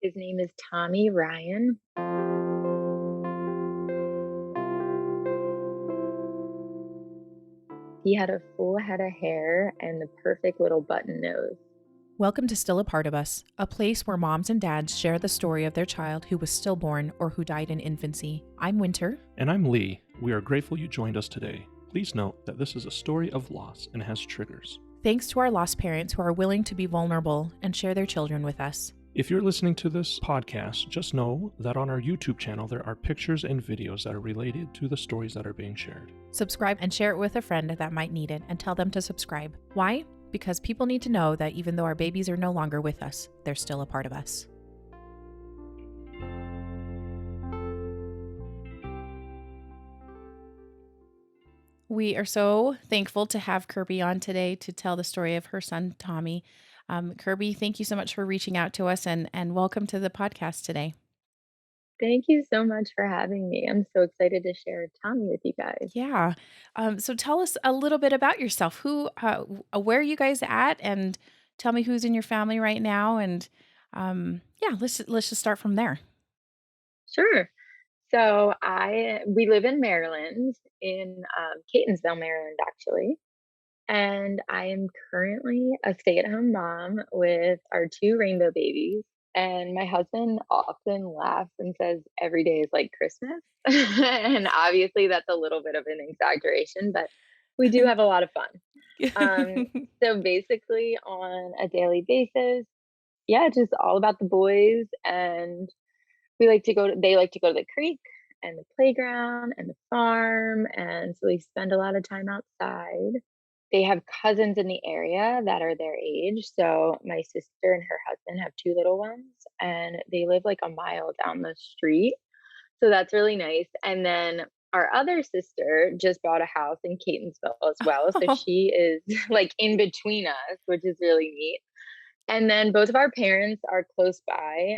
His name is Tommy Ryan. He had a full head of hair and the perfect little button nose. Welcome to Still a Part of Us, a place where moms and dads share the story of their child who was stillborn or who died in infancy. I'm Winter. And I'm Lee. We are grateful you joined us today. Please note that this is a story of loss and has triggers. Thanks to our lost parents who are willing to be vulnerable and share their children with us. If you're listening to this podcast, just know that on our YouTube channel there are pictures and videos that are related to the stories that are being shared. Subscribe and share it with a friend that might need it and tell them to subscribe. Why? Because people need to know that even though our babies are no longer with us, they're still a part of us. We are so thankful to have Kirby on today to tell the story of her son, Tommy. Kirby, thank you so much for reaching out to us and welcome to the podcast today. Thank you so much for having me. I'm so excited to share Tommy with you guys. Yeah. So tell us a little bit about yourself. Where are you guys at? And tell me who's in your family right now. And yeah, let's just start from there. Sure. We live in Maryland, in Catonsville, Maryland, actually. And I am currently a stay-at-home mom with our two rainbow babies. And my husband often laughs and says every day is like Christmas. And obviously, that's a little bit of an exaggeration, but we do have a lot of fun. So basically, on a daily basis, yeah, just all about the boys. And they like to go to the creek and the playground and the farm. And so we spend a lot of time outside. They have cousins in the area that are their age. So my sister and her husband have two little ones, and they live like a mile down the street. So that's really nice. And then our other sister just bought a house in Catonsville as well. So Oh, she is like in between us, which is really neat. And then both of our parents are close by.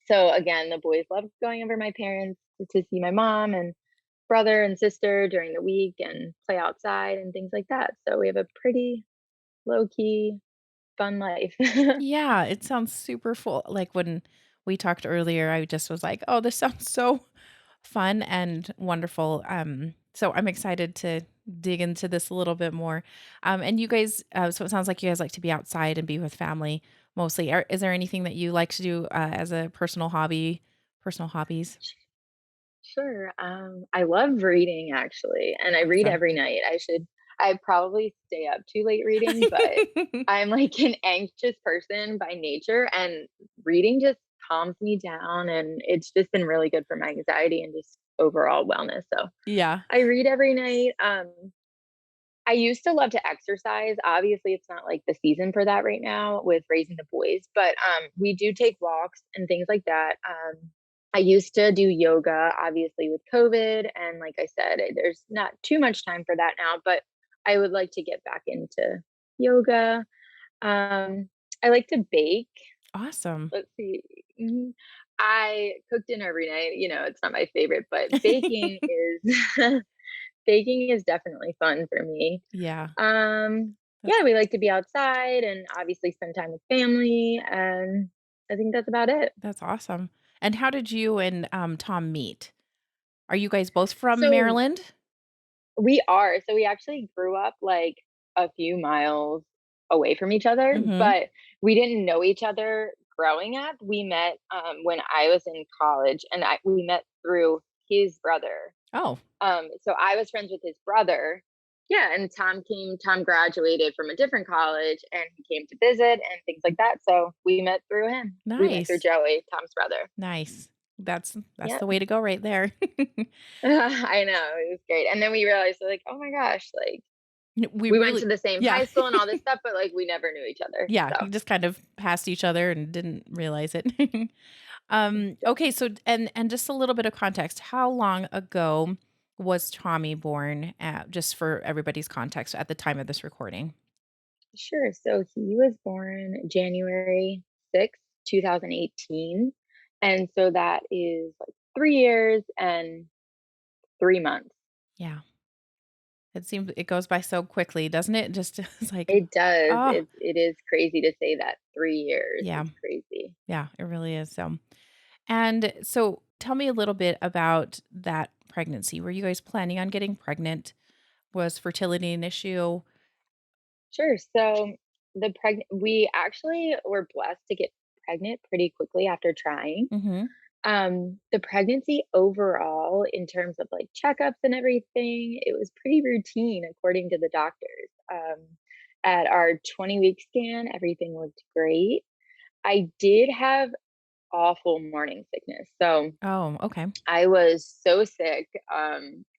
So again, the boys love going over my parents to see my mom and brother and sister during the week and play outside and things like that. So we have a pretty low key, fun life. yeah, it sounds super full. Like when we talked earlier, I just was like, oh, this sounds so fun and wonderful. So I'm excited to dig into this a little bit more. And you guys, so it sounds like you guys like to be outside and be with family mostly. Is there anything that you like to do as a personal hobbies? Sure. I love reading actually, and I read Awesome. every night. I probably stay up too late reading, but I'm like an anxious person by nature, and reading just calms me down, and it's just been really good for my anxiety and just overall wellness. So Yeah. I read every night. I used to love to exercise. Obviously, it's not like the season for that right now with raising the boys, but we do take walks and things like that. I used to do yoga, obviously, with COVID. And like I said, there's not too much time for that now, but I would like to get back into yoga. I like to bake. Awesome. Let's see. mm, I cook dinner every night. It's not my favorite, but baking is baking is definitely fun for me. Yeah. Yeah, That's we like to be outside and obviously spend time with family, and I think that's about it. that's awesome. And how did you and Tom meet? Are you guys both from So Maryland? we actually grew up like a few miles away from each other, Mhm. but we didn't know each other growing up. We met when I was in college, and we met through his brother. Oh, So I was friends with his brother. Yeah, and Tom graduated from a different college and he came to visit and things like that. So we met through him. We met through nice. Joey, Tom's brother. Nice. That's Yep. the way to go right there. I know. It was great. And then we realized like, oh my gosh, like We we went to really the same yeah. high school and all this stuff, but like we never knew each other. Yeah, So you just kind of passed each other and didn't realize it. yeah. Okay, so and just a little bit of context. How long ago was Tommy born? Just for everybody's context at the time of this recording. Sure. So he was born January 6th, 2018. And so that is like 3 years and 3 months. Yeah. It seems it goes by so quickly, doesn't it? Just it's like, It does. oh, It is crazy to say that 3 years. yeah, It's crazy. yeah, it really is. So, and so tell me a little bit about that pregnancy. Were you guys planning on getting pregnant? Was fertility an issue? Sure. So we actually were blessed to get pregnant pretty quickly after trying. Mhm. The pregnancy overall, in terms of like checkups and everything, it was pretty routine according to the doctors. At our 20-week scan, everything looked great. I did have awful morning sickness. So Oh, okay. I was so sick.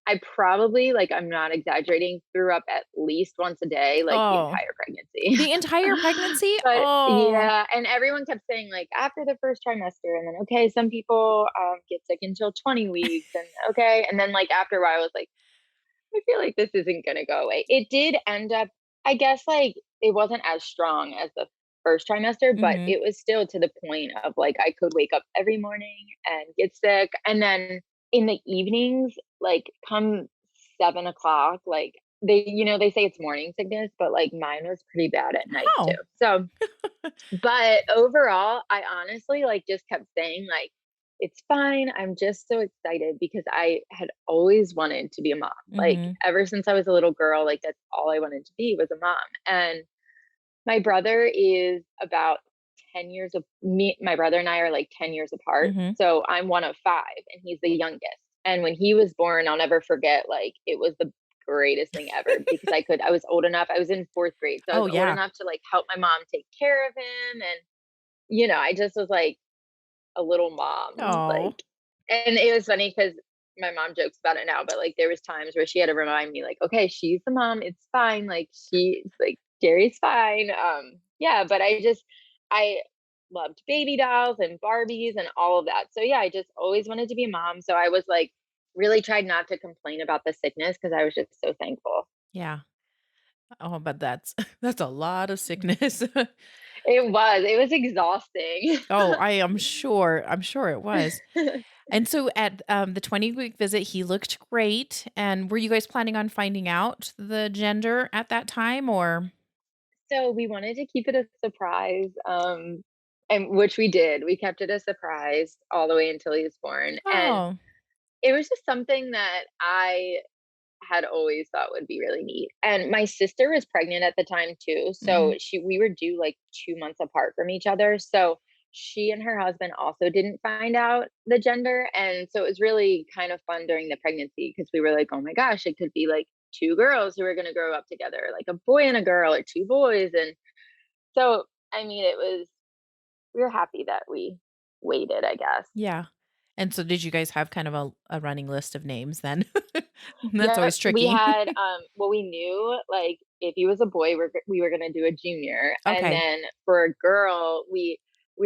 I probably, like, I'm not exaggerating, threw up at least once a day, like the Oh, entire pregnancy. the entire pregnancy? But Oh. yeah, and everyone kept saying, like, after the first trimester, and then, okay, some people get sick until 20 weeks, and okay. And then, like, after a while, I was like, I feel like this isn't gonna go away. It did end up, I guess, like, it wasn't as strong as the first trimester, but Mhm. it was still to the point of, like, I could wake up every morning and get sick, and then in the evenings, like, come 7 o'clock, like, they say it's morning sickness, but, like, mine was pretty bad at night too. How? So but overall, I honestly, like, just kept saying, like, "It's fine, I'm just so excited," because I had always wanted to be a mom. Like, Mhm. ever since I was a little girl, like, that's all I wanted to be was a mom, and my brother is about 10 years of me my brother and I are, like, 10 years apart, Mhm. so I'm one of 5, and he's the youngest, and when he was born, I'll never forget, like, it was the greatest thing ever because I was old enough, I was in 4th grade, so I Oh, was old yeah. enough to, like, help my mom take care of him, and I just was like a little mom, Oh. like, and it was funny because my mom jokes about it now, but, like, there was times where she had to remind me, like, "Okay, she's the mom, it's fine, like, she's like, Gary's fine." Yeah, but I loved baby dolls and Barbies and all of that. So, yeah, I just always wanted to be a mom, so I was, like, really tried not to complain about the sickness because I was just so thankful. Yeah. Oh, but that's that's a lot of sickness. It was exhausting. Oh, I'm sure it was. And so at, the 20-week visit, he looked great, and were you guys planning on finding out the gender at that time, or So we wanted to keep it a surprise, and which we did. We kept it a surprise all the way until he was born, and Oh. it was just something that I had always thought would be really neat. And my sister was pregnant at the time too, so Mhm. we were due like 2 months apart from each other. So she and her husband also didn't find out the gender, and so it was really kind of fun during the pregnancy because we were like, "Oh my gosh, it could be like 2 girls who are gonna grow up together, like a boy and a girl or 2 boys," and so, I mean, we were happy that we waited, I guess. Yeah. And so did you guys have kind of a running list of names then? That's Yeah, always we tricky. had, well, we knew, like, if he was a boy, we were gonna do a junior, and Okay. then for a girl, we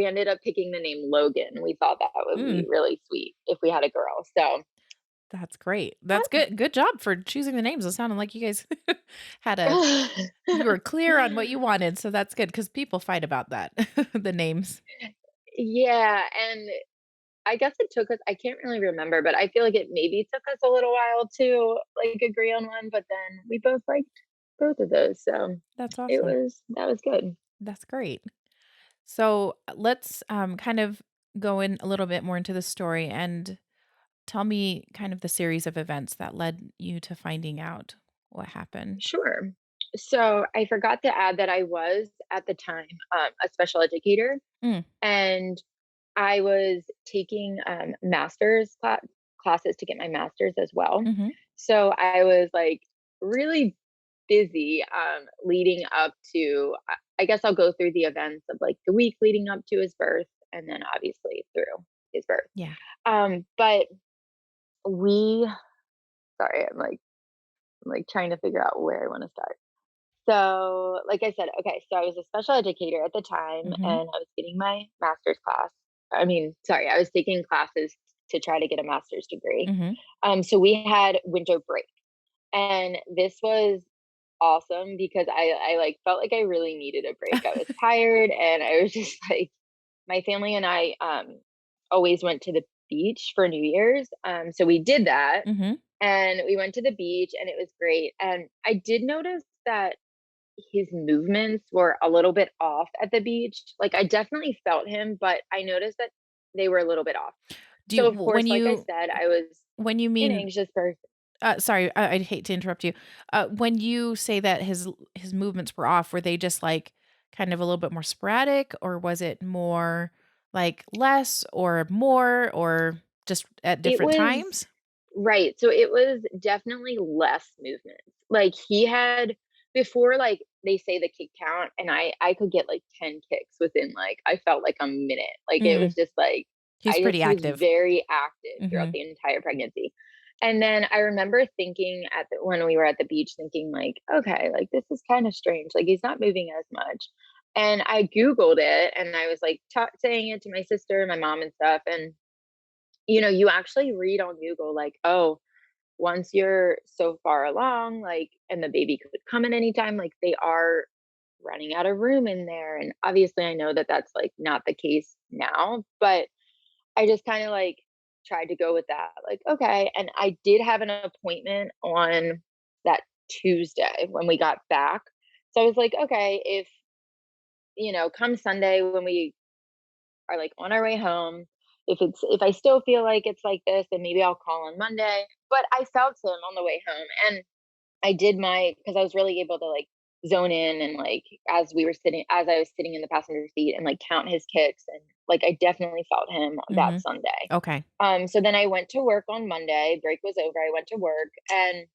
ended up picking the name Logan. We thought that would be Mm, really sweet if we had a girl, so that's great. That's good. Good job for choosing the names. It sounded like you guys had a you were clear on what you wanted, so that's good because people fight about that, the names. Yeah, and I guess it took us, I can't really remember, but I feel like it maybe took us a little while to, like, agree on one, but then we both liked both of those, so That's awesome. that was good. That's great. So let's kind of go in a little bit more into the story and tell me kind of the series of events that led you to finding out what happened. Sure. So I forgot to add that I was at the time a special educator, Mm, and I was taking classes to get my master's as well. hmm. So I was like really busy leading up to, I guess I'll go through the events of like the week leading up to his birth and then obviously through his birth. Yeah. But we, sorry, I'm like trying to figure out where I want to start. So, like I said, okay, so I was a special educator at the time Hmm. and I was getting my master's class. I mean, sorry, I was taking classes to try to get a master's degree. Hmm. So we had winter break, and this was awesome because I like felt like I really needed a break. I was tired and I was just like, my family and I always went to the beach for New Year's. So we did that. Hmm. and we went to the beach, and it was great, and I did notice that his movements were a little bit off at the beach. Like, I definitely felt him, but I noticed that they were a little bit off. Do So, you of course, like I said, I was when you an mean anxious person. sorry, I'd hate to interrupt you. When you say that his movements were off, were they just, like, kind of a little bit more sporadic, or was it more, like, less or more, or just at It different was times? right, so it was definitely less movement. Like, he had before, like, they say the kick count, and I could get, like, 10 kicks within, like, I felt like a minute. Like, it was Mm, just, like, he's pretty he was active. very active throughout Mhm, the entire pregnancy. And then I remember thinking when we were at the beach thinking, like, "Okay, like, this is kinda strange, like, he's not moving as much." And I Googled it, and I was, like, saying it to my sister and my mom and stuff, and you actually read on Google, like, oh, once you're so far along, like, and the baby could come at any time, like, they are running out of room in there. And obviously, I know that that's like not the case now, but I just kind of like tried to go with that. Like, okay. And I did have an appointment on that Tuesday when we got back. So I was like, okay, if, come Sunday when we are like on our way home. If I still feel like it's like this, then maybe I'll call on Monday. But I felt him on the way home, and I did my because I was really able to like zone in and like as I was sitting in the passenger seat and like count his kicks, and like I definitely felt him that mhm. Sunday. Okay. So then I went to work on Monday. Break was over. I went to work, and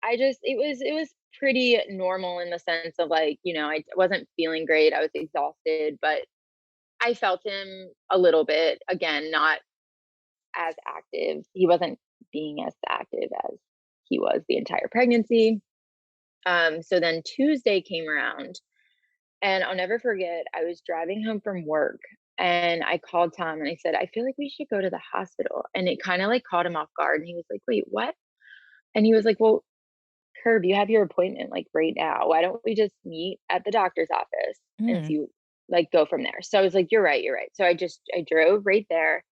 it was pretty normal in the sense of like I wasn't feeling great. I was exhausted, but I felt him a little bit. Again, not as active. He wasn't being as active as he was the entire pregnancy. So then Tuesday came around, and I'll never forget, I was driving home from work, and I called Tom and I said, I feel like we should go to the hospital. And it kind of like caught him off guard. And he was like, wait, what? And he was like, well, Curb, you have your appointment like right now. Why don't we just meet at the doctor's office and Mm, see, like, go from there? So I was like, you're right, you're right. So I drove right there.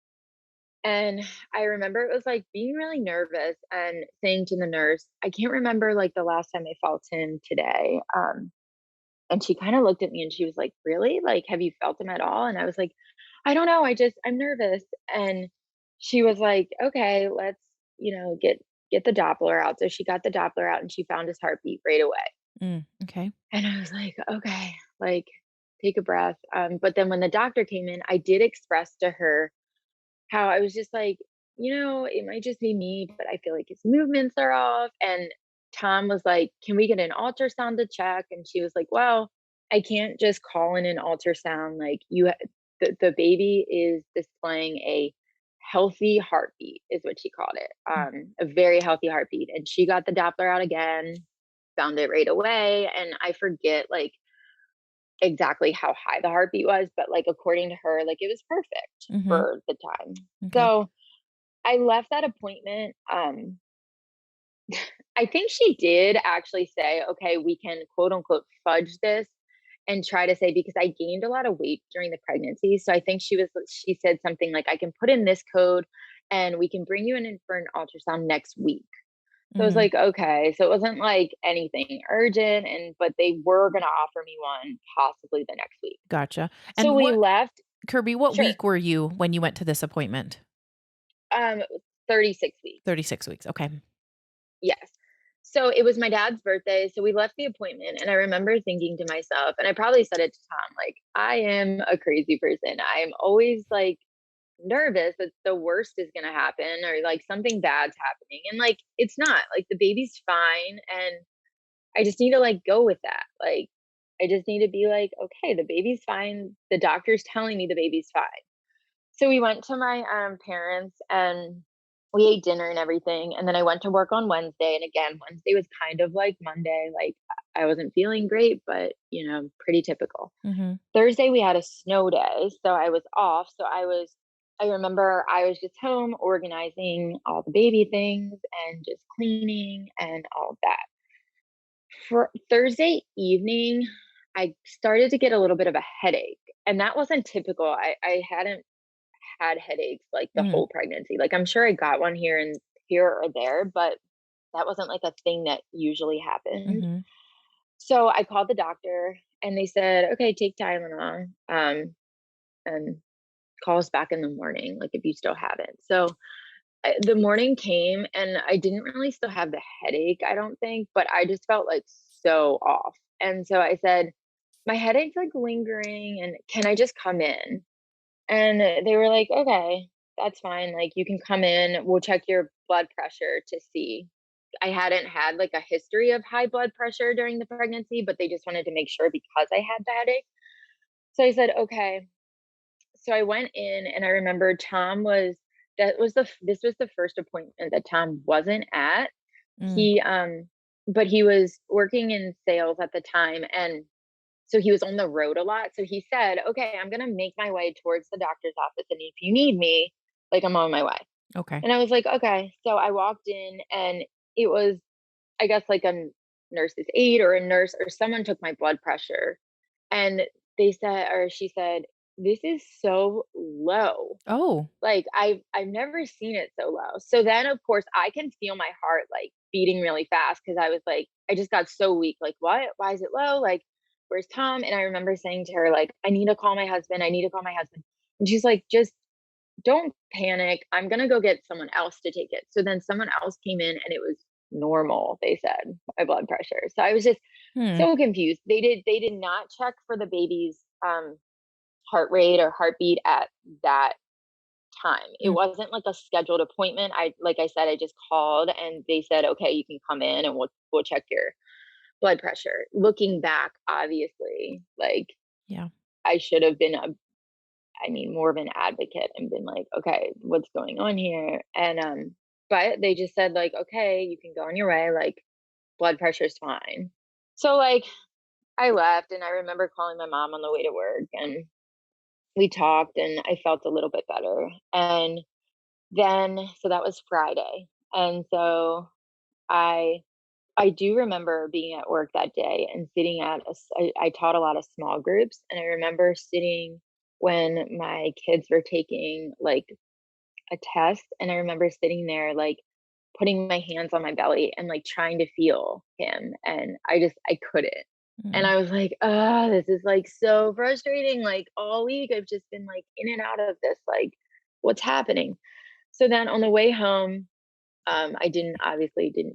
And I remember it was like being really nervous and saying to the nurse, I can't remember like the last time I felt him today. And she kind of looked at me and she was like, really? Like, have you felt him at all? And I was like, I don't know. I'm nervous. And she was like, okay, let's, get the Doppler out. So she got the Doppler out and she found his heartbeat right away. okay. And I was like, okay, like, take a breath. But then when the doctor came in, I did express to her how I was just like, it might just be me, but I feel like his movements are off. And Tom was like, can we get an ultrasound to check? And she was like, well, I can't just call in an ultrasound. Like, the baby is displaying a healthy heartbeat, is what she called it. Mm, A very healthy heartbeat. And she got the Doppler out again, found it right away. And I forget like exactly how high the heartbeat was, but like according to her, like it was perfect mhm, for the time. okay. So I left that appointment. I think she did actually say, okay, we can quote unquote fudge this and try to say because I gained a lot of weight during the pregnancy. So I think she said something like, I can put in this code and we can bring you in for an ultrasound next week. So I was Mhm, like, okay. So it wasn't like anything urgent, but they were gonna offer me one possibly the next week. gotcha. So And we what left. Kirby, what Sure. week were you when you went to this appointment? Um, 36 weeks. 36 weeks, okay. Yes. So it was my dad's birthday, so we left the appointment, and I remember thinking to myself, and I probably said it to Tom, like, I am a crazy person. I'm always like nervous that the worst is gonna happen or like something bad's happening. And like it's not. Like the baby's fine, and I just need to like go with that. Like I just need to be like, okay, the baby's fine. The doctor's telling me the baby's fine. So we went to my, parents and we ate dinner and everything, and then I went to work on Wednesday, and again, Wednesday was kind of like Monday, like, I wasn't feeling great, but, pretty typical. Mhm, Thursday, we had a snow day, so I was off, I remember I was just home organizing all the baby things and just cleaning and all of that. For Thursday evening, I started to get a little bit of a headache, and that wasn't typical. I hadn't had headaches like the mhm, whole pregnancy. Like I'm sure I got one here and here or there, but that wasn't like a thing that usually happened. Mhm. So I called the doctor and they said, "Okay, take Tylenol, and call us back in the morning, like, if you still have it." So, the morning came and I didn't really still have the headache, I don't think, but I just felt, like, so off. And so I said, "My headache's, like, lingering, and can I just come in?" And they were like, "Okay, that's fine, like, you can come in, we'll check your blood pressure to see." I hadn't had, like, a history of high blood pressure during the pregnancy, but they just wanted to make sure because I had the headache. So I said, "Okay." So I went in and I remember Tom was that was the f this was the first appointment that Tom wasn't at. Mm. He, but he was working in sales at the time, and so he was on the road a lot. So he said, "Okay, I'm gonna make my way towards the doctor's office, and if you need me, like, I'm on my way." Okay. And I was like, "Okay." So I walked in, and it was, I guess, like a nurse's aide or a nurse or someone took my blood pressure, and they said, or she said, "This is so low." Oh. Like, I've never seen it so low. So then, of course, I can feel my heart, like, beating really fast because I was like I just got so weak, like, "What? Why is it low? Like, where's Tom?" And I remember saying to her, like, "I need to call my husband. I need to call my husband." And she's like, "Just don't panic. I'm gonna go get someone else to take it." So then someone else came in and it was normal, they said, my blood pressure. So I was just Hmm. so confused. They did not check for the baby's heart rate or heartbeat at that time. It Mm. wasn't like a scheduled appointment. I like I said, I just called and they said, "Okay, you can come in and we'll check your blood pressure." Looking back, obviously, like Yeah. I should have been more of an advocate and been like, "Okay, what's going on here?" And but they just said like, "Okay, you can go on your way, like blood pressure's fine." So like I left and I remember calling my mom on the way to work and we talked and I felt a little bit better. And then so that was Friday. And so I I do remember being at work that day and sitting at I taught a lot of small groups, and I remember sitting when my kids were taking like a test, and I remember sitting there like putting my hands on my belly and like trying to feel him, and I couldn't. And Mm. I was like, "Ah, this is like so frustrating. Like all week I've just been like in and out of this like what's happening?" So then on the way home, I didn't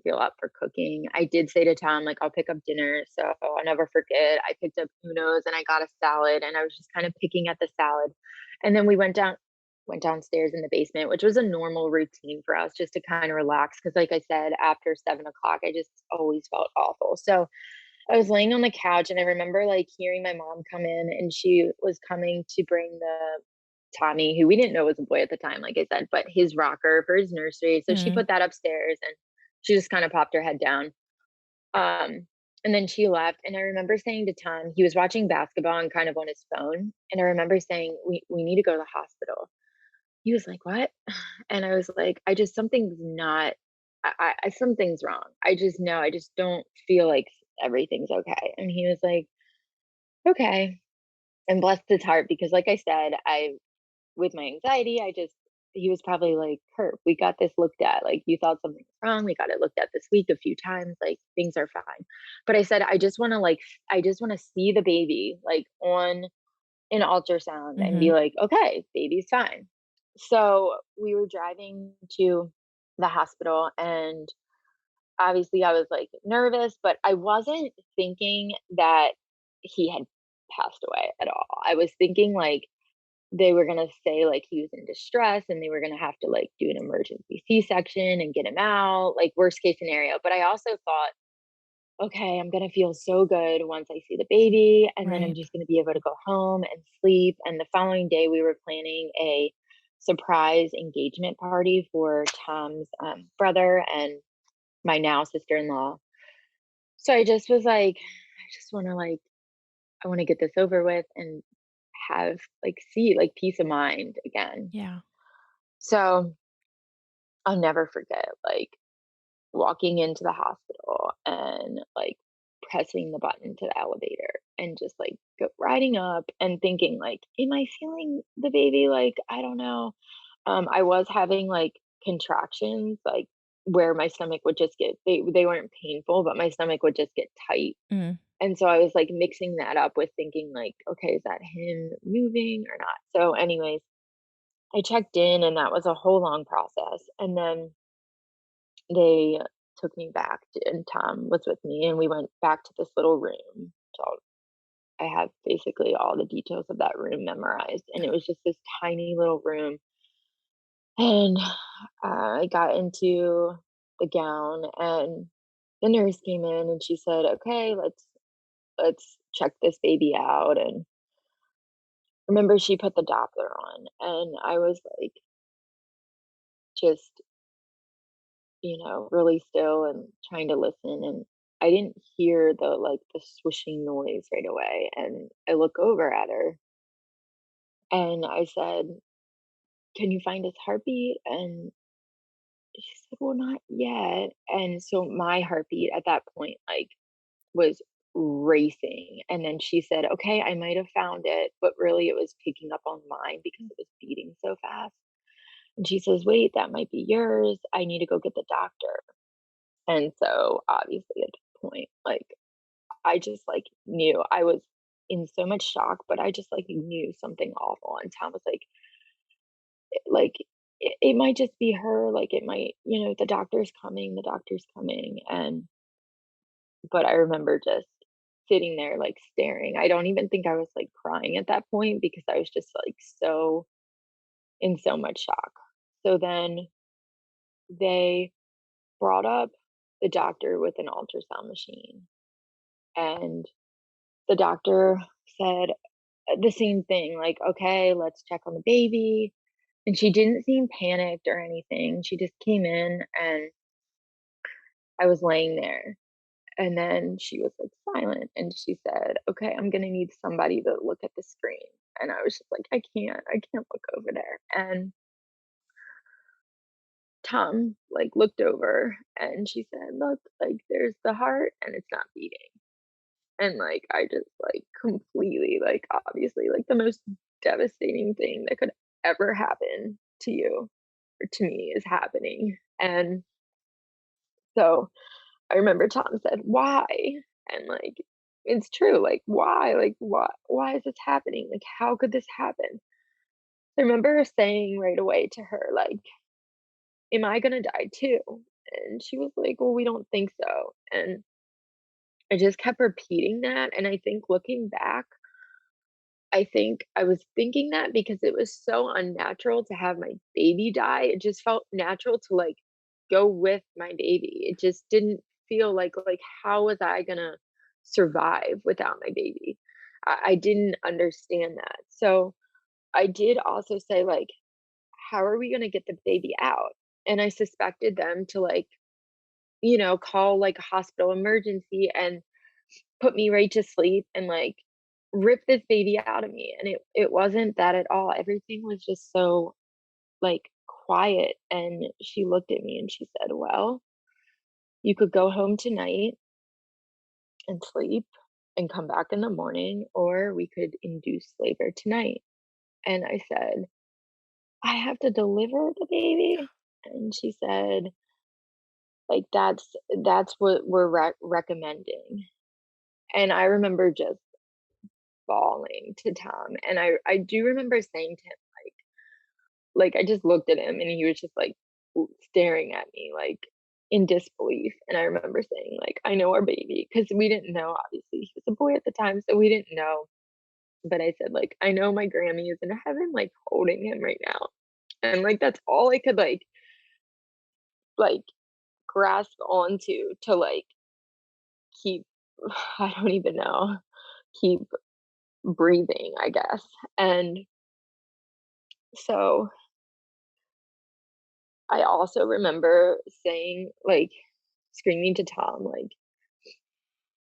feel up for cooking. I did say to Tom, like, "I'll pick up dinner." So I'll never forget. I picked up Uno's and I got a salad and I was just kind of picking at the salad. And then we went downstairs in the basement, which was a normal routine for us just to kind of relax. Cause like I said, after 7 o'clock, I just always felt awful. So I was laying on the couch and I remember like hearing my mom come in and she was coming to bring the Tommy, who we didn't know was a boy at the time, like I said, but his rocker for his nursery. So she Mm. put that upstairs and she just kind of popped her head down. Um, and then she left. And I remember saying to Tom, he was watching basketball and kind of on his phone. And I remember saying, we need to go to the hospital. He was like, "What?" And I was like, I just, something's not, something's wrong. I just know, I just don't feel like everything's okay. And he was like, "Okay." And bless his heart, because like I said, with my anxiety, he was probably like, "Kurt, we got this looked at. Like, you thought something was wrong. We got it looked at this week a few times. Like, things are fine." But I said, I just want to see the baby like on an ultrasound and be Mhm. like, "Okay, baby's fine." So we were driving to the hospital and obviously I was like nervous, but I wasn't thinking that he had passed away at all. I was thinking like they were gonna say like he was in distress and they were gonna have to like do an emergency C-section and get him out, like worst case scenario. But I also thought, okay, I'm gonna feel so good once I see the baby, and then I'm Right. just gonna be able to go home and sleep. And the following day, we were planning a surprise engagement party for Tom's brother and my now sister-in-law. So I just was like, I just want to like, I want to get this over with and have like see like peace of mind again. Yeah. So I'll never forget like walking into the hospital and like pressing the button to the elevator and just like riding up and thinking like, am I feeling the baby? Like, I don't know. I was having like contractions like where my stomach would just get they weren't painful, but my stomach would just get tight. Mm. And so I was, like, mixing that up with thinking, like, "Okay, is that him moving or not?" So anyways, I checked in, and that was a whole long process, and then they took me back to and Tom was with me, and we went back to this little room. So I have basically all the details of that room memorized, and it was just this tiny little room, and, I got into the gown, and the nurse came in, and she said, "Okay, let's check this baby out," and remember she put the Doppler on, and I was, like, just, really still and trying to listen, and I didn't hear the swishing noise right away, and I look over at her, and I said, "Can you find his heartbeat?" And she said, "Well, not yet." And so my heartbeat at that point, like, was racing, and then she said, "Okay, I might have found it," but really it was picking up on mine because it was beating so fast. And she says, "Wait, that might be yours. I need to go get the doctor." And so, obviously, at that point, like, I just, like, knew. I was in so much shock, but I just, like, knew something awful, and Tom was like, "It might just be her, like, it might the doctor's coming," and but I remember just sitting there, like, staring. I don't even think I was, like, crying at that point because I was just, like, so in so much shock. So then they brought up the doctor with an ultrasound machine, and the doctor said the same thing, like, "Okay, let's check on the baby," and she didn't seem panicked or anything. She just came in, and I was laying there, and then she was, like, silent, and she said, "Okay, I'm gonna need somebody to look at the screen," and I was just like, I can't look over there," and Tom, like, looked over, and she said, "Look, like, there's the heart, and it's not beating." And, like, I just, like, completely, like, obviously, like, the most devastating thing that could ever happen to you or to me is happening, and so I remember Tom said, "Why?" And, like, it's true, like, "Why? Like, why is this happening? Like, how could this happen?" I remember saying right away to her, like, "Am I gonna die too?" And she was like, "Well, we don't think so." And I just kept repeating that, and I think looking back, I think I was thinking that because it was so unnatural to have my baby die. It just felt natural to, like, go with my baby. It just didn't feel like, how was I gonna survive without my baby? I didn't understand that. So, I did also say, like, "How are we gonna get the baby out?" And I suspected them to, like, call, like, a hospital emergency and put me right to sleep and, like, rip this baby out of me, and it wasn't that at all. Everything was just so, like, quiet, and she looked at me and she said, "Well, you could go home tonight and sleep and come back in the morning, or we could induce labor tonight." And I said, "I have to deliver the baby?" And she said, like, "That's what we're recommending." And I remember just bawling to Tom, and I do remember saying to him, I just looked at him, and he was just, like, staring at me, like, in disbelief, and I remember saying, like, "I know our baby," because we didn't know, obviously, he was a boy at the time, so we didn't know, but I said, like, "I know my Grammy is in heaven, like, holding him right now," and, like, that's all I could, like, grasp onto to, like, keep I don't even know, keep breathing, I guess, and so I also remember saying, like, screaming to Tom, like,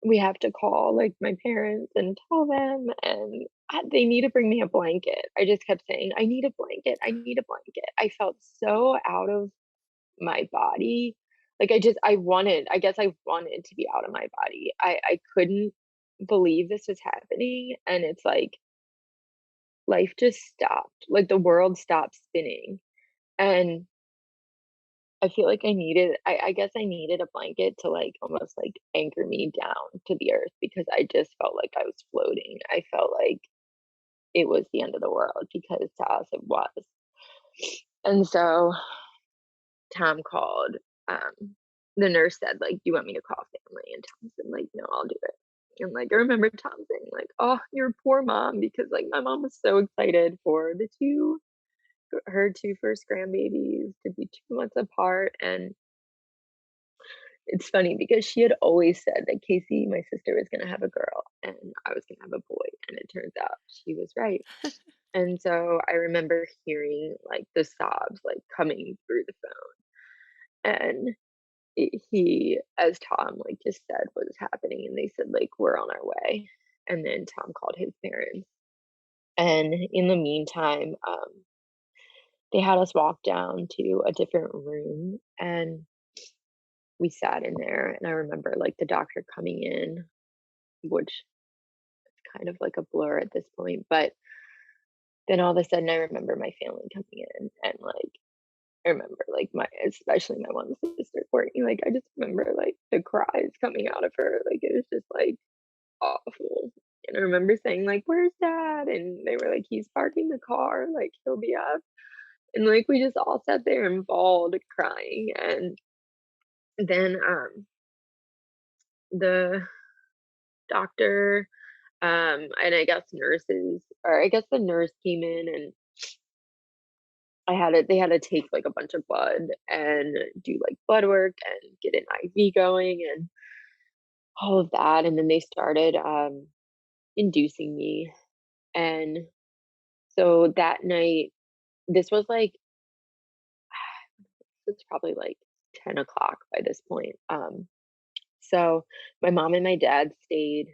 "We have to call, like, my parents and tell them, and they need to bring me a blanket." I just kept saying, "I need a blanket, I need a blanket." I felt so out of my body. Like, I guess I wanted to be out of my body. I couldn't believe this was happening, and it's like life just stopped, like, the world stopped spinning, and I feel like I guess I needed a blanket to, like, almost, like, anchor me down to the earth because I just felt like I was floating. I felt like it was the end of the world because to us it was. And so Tom called, the nurse said, like, "Do you want me to call family?" And Tom said, like, "No, I'll do it." And, like, I remember Tom saying, like, "Oh, your poor mom," because, like, my mom was so excited for the 2 her 2 first grandbabies to be 2 months apart, and it's funny because she had always said that Casey, my sister, was gonna have a girl, and I was gonna have a boy, and it turns out she was right. And so I remember hearing, like, the sobs, like, coming through the phone, and he as Tom, like, just said what was happening, and they said, like, "We're on our way." And then Tom called his parents, and in the meantime, they had us walk down to a different room, and we sat in there, and I remember, like, the doctor coming in, which kind of like a blur at this point, but then all of a sudden, I remember my family coming in, and, like, I remember, like, my especially my one sister, Courtney, like, I just remember, like, the cries coming out of her, like, it was just, like, awful, and I remember saying, like, "Where's dad?" And they were like, "He's parking the car, like, he'll be up." And, like, we just all sat there and bawled crying, and then, the doctor, and I guess nurses or I guess the nurse came in and they had to take, like, a bunch of blood and do, like, blood work and get an IV going and all of that, and then they started, inducing me, and so that night this was, like it's probably, like, 10 o'clock by this point, so my mom and my dad stayed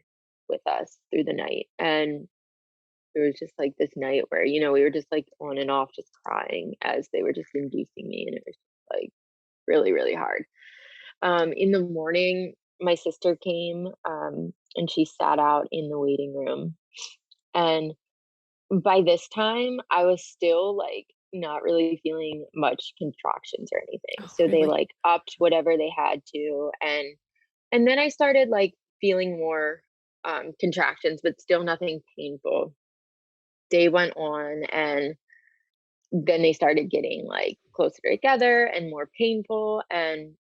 with us through the night, and it was just, like, this night where, we were just, like, on and off just crying as they were just inducing me, and it was just, like, really, really hard. In the morning, my sister came, and she sat out in the waiting room, and by this time, I was still, like, not really feeling much contractions or anything, Oh, so they, really? like, upped whatever they had to, and then I started, like, feeling more, contractions, but still nothing painful. Day went on, and then they started getting, like, closer together and more painful, and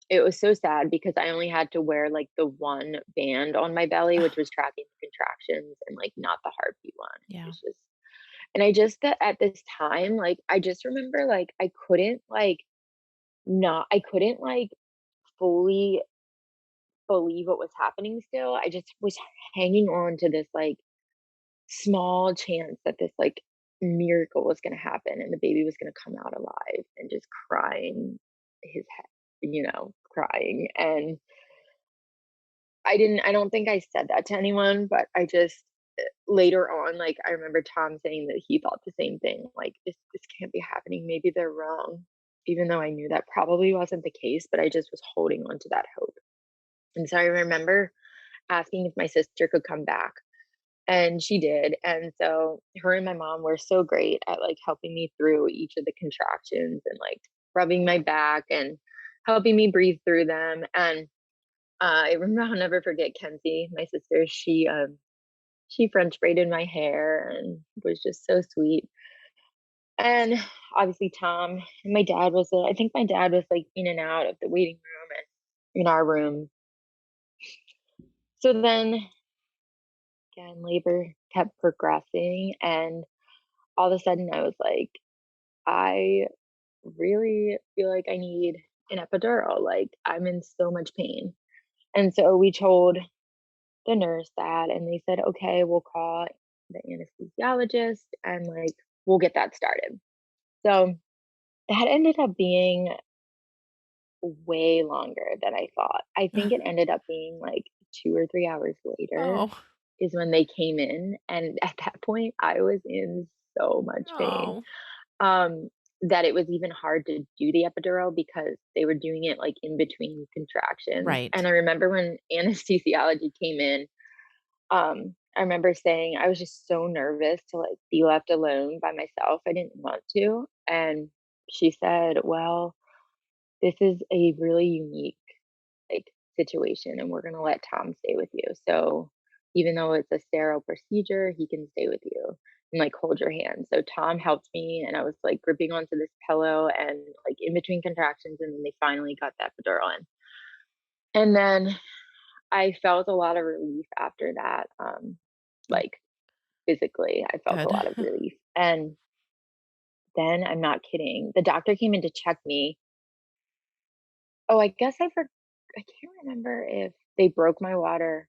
it was so sad because I only had to wear, like, the one band on my belly, which Oh, was tracking the contractions and, like, not the heartbeat one. It yeah. was just and I just at this time, like, I just remember, like, I couldn't, like, fully believe what was happening still. I just was hanging on to this, like, small chance that this, like, miracle was gonna happen and the baby was gonna come out alive and just crying his head crying, and I don't think I said that to anyone, but I just later on, like, I remember Tom saying that he thought the same thing, like, "This can't be happening, maybe they're wrong," even though I knew that probably wasn't the case, but I just was holding on to that hope, and so I remember asking if my sister could come back. And she did, and so her and my mom were so great at, like, helping me through each of the contractions and, like, rubbing my back and helping me breathe through them, and, I remember I'll never forget Kenzie, my sister, she French braided my hair and was just so sweet, and obviously Tom and my dad was, I think my dad was, like, in and out of the waiting room and in our room. So then, again, labor kept progressing, and all of a sudden I was like, I really feel like I need an epidural. Like, I'm in so much pain. And so we told the nurse that, and they said, okay, we'll call the anesthesiologist and, like, we'll get that started. So that ended up being way longer than I thought. I think it ended up being like 2 or 3 hours later Oh, is when they came in. And at that point, I was in so much pain. oh, Um, that it was even hard to do the epidural because they were doing it, like, in between contractions, and right. I remember when anesthesiology came in, I remember saying I was just so nervous to, like, be left alone by myself, I didn't want to, and she said, "Well, this is a really unique, like, situation, and we're gonna let Tom stay with you. So even though it's a sterile procedure, he can stay with you and, like, hold your hand." So Tom helped me, and I was, like, gripping onto this pillow and, like, in between contractions, and then they finally got the epidural in. And then I felt a lot of relief after that, Oh, like, physically, I felt a good. lot of relief. And then, I'm not kidding, the doctor came in to check me. Oh, I can't remember if they broke my water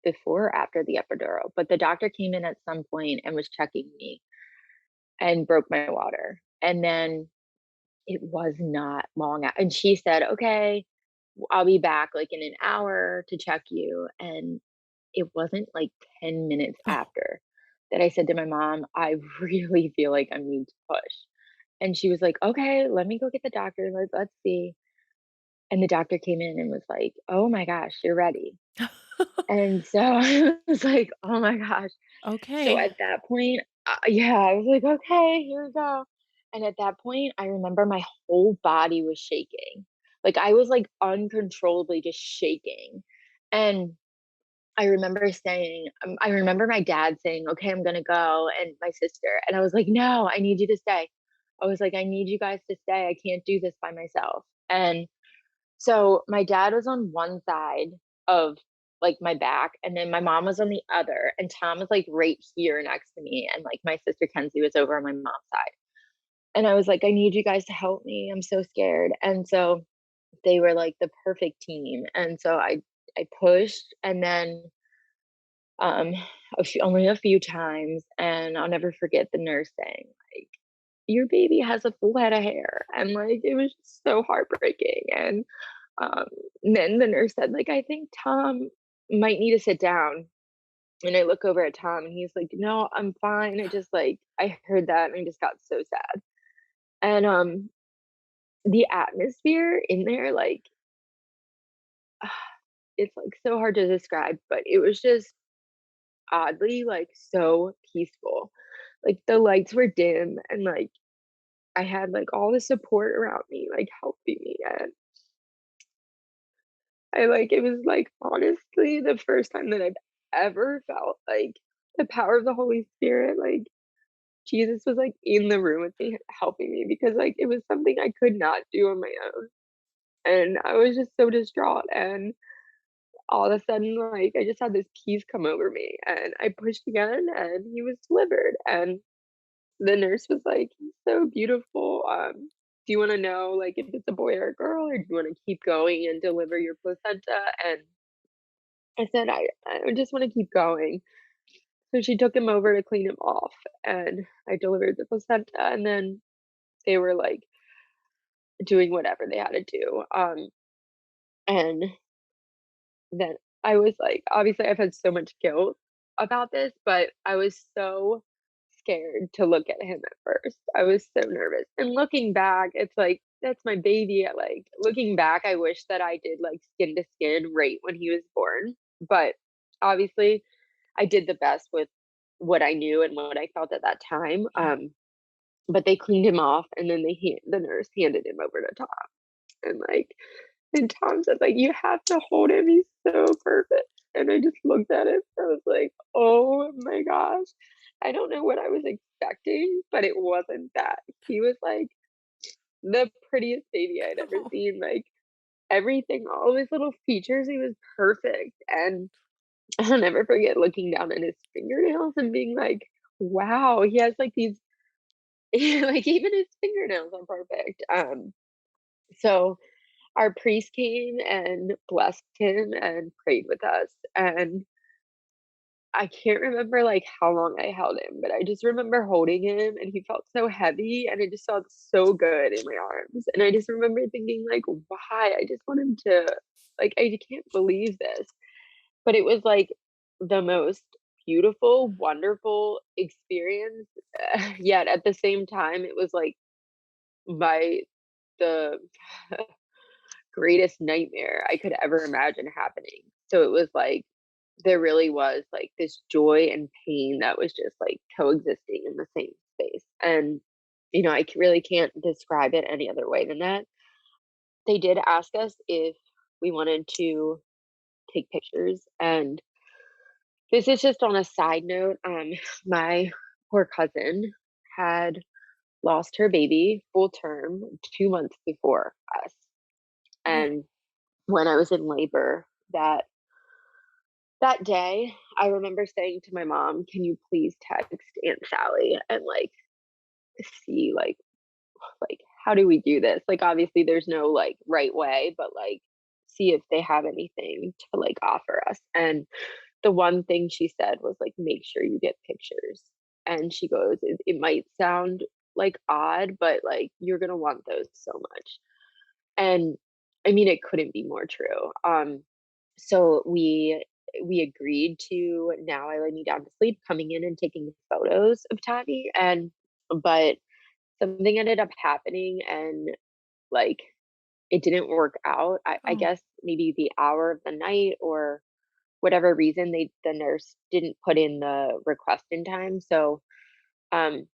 before or after the epidural, but the doctor came in at some point and was checking me and broke my water. And then it was not long and she said, "Okay, I'll be back, like, in an hour to check you." And it wasn't, like, 10 minutes Oh, after that I said to my mom, "I really feel like I need to push." And she was like, "Okay, let me go get the doctor, let's see." And the doctor came in and was like, "Oh my gosh, you're ready." And so I was like, "Oh my gosh." So okay. at that point, yeah, I was like, "Okay, here we go." And at that point, I remember my whole body was shaking. Like, I was, like, uncontrollably just shaking. And I remember my dad saying, "Okay, I'm gonna go," and my sister, and I was like, "No, I need you to stay." I was like, "I need you guys to stay. I can't do this by myself." And so my dad was on one side of, like, my back, and then my mom was on the other, and Tom was, like, right here next to me, and, like, my sister Kenzie was over on my mom's side. And I was like, "I need you guys to help me. I'm so scared." And so they were, like, the perfect team. And so I pushed, and then, um, only a few times, and I'll never forget the nurse saying, like, "Your baby has a full head of hair." And, like, it was just so heartbreaking. Um, and then the nurse said, like, "I think Tom might need to sit down." And I look over at Tom and he's like, "No, I'm fine. I just, like," I heard that and I just got so sad. And the atmosphere in there, like, it's, like, so hard to describe, but it was just oddly, like, so peaceful. Like, the lights were dim and, like, I had, like, all the support around me, like, helping me. And it was, like, honestly the first time that I've ever felt, like, the power of the Holy Spirit, like, Jesus was, like, in the room with me helping me because, like, it was something I could not do on my own. And I was just so distraught, and all of a sudden, like, I just had this peace come over me, and I pushed again, and he was delivered. And the nurse was like, "He's so beautiful, do you wanna know, like, if it's a boy or a girl, or do you wanna keep going and deliver your placenta?" And I said, "I just wanna keep going." So she took him over to clean him off, and I delivered the placenta, and then they were, like, doing whatever they had to do, and then I was like, obviously, I've had so much guilt about this, but I was so scared to look at him at first. I was so nervous, and looking back, it's like, that's my baby. Looking back, I wish that I did, like, skin to skin right when he was born, but obviously, I did the best with what I knew and what I felt at that time. Yeah. But they cleaned him off, and then the nurse handed him over to Tom. And, like, and Tom said, like, "You have to hold him, he's so perfect." And I just looked at him, I was like, "Oh my gosh." I don't know what I was expecting, but it wasn't that. He was, like, the prettiest baby I'd ever Oh, seen, like, everything, all of his little features, he was perfect. And I'll never forget looking down at his fingernails and being like, "Wow, he has, like, these." Like, even his fingernails are perfect. So our priest came and blessed him and prayed with us, and I can't remember, like, how long I held him, but I just remember holding him, and he felt so heavy, and it just felt so good in my arms. And I just remember thinking, like, "Why? I just want him to," like, I can't believe this. But it was, like, the most beautiful, wonderful experience, yet at the same time, it was, like, my the greatest nightmare I could ever imagine happening. So it was like there really was, like, this joy and pain that was just, like, coexisting in the same space. And, I really can't describe it any other way than that. they did ask us if we wanted to take pictures, and this is just on a side note, my poor cousin had lost her baby full term 2 months before us, Oh, and when I was in labor that day, I remember saying to my mom, "Can you please text Aunt Sally and, like, see, like, how do we do this?" Like, obviously, there's no, like, right way, but, like, see if they have anything to, like, offer us, and the one thing she said was, like, "Make sure you get pictures," and she goes, "It might sound, like, odd, but, like, you're gonna want those so much." And, I mean, it couldn't be more true. So we agreed to now I lay me down to sleep, coming in and taking photos of Tabby, and but something ended up happening and, like, it didn't work out. I oh, guess maybe the hour of the night or whatever reason, the nurse didn't put in the request in time, so, um,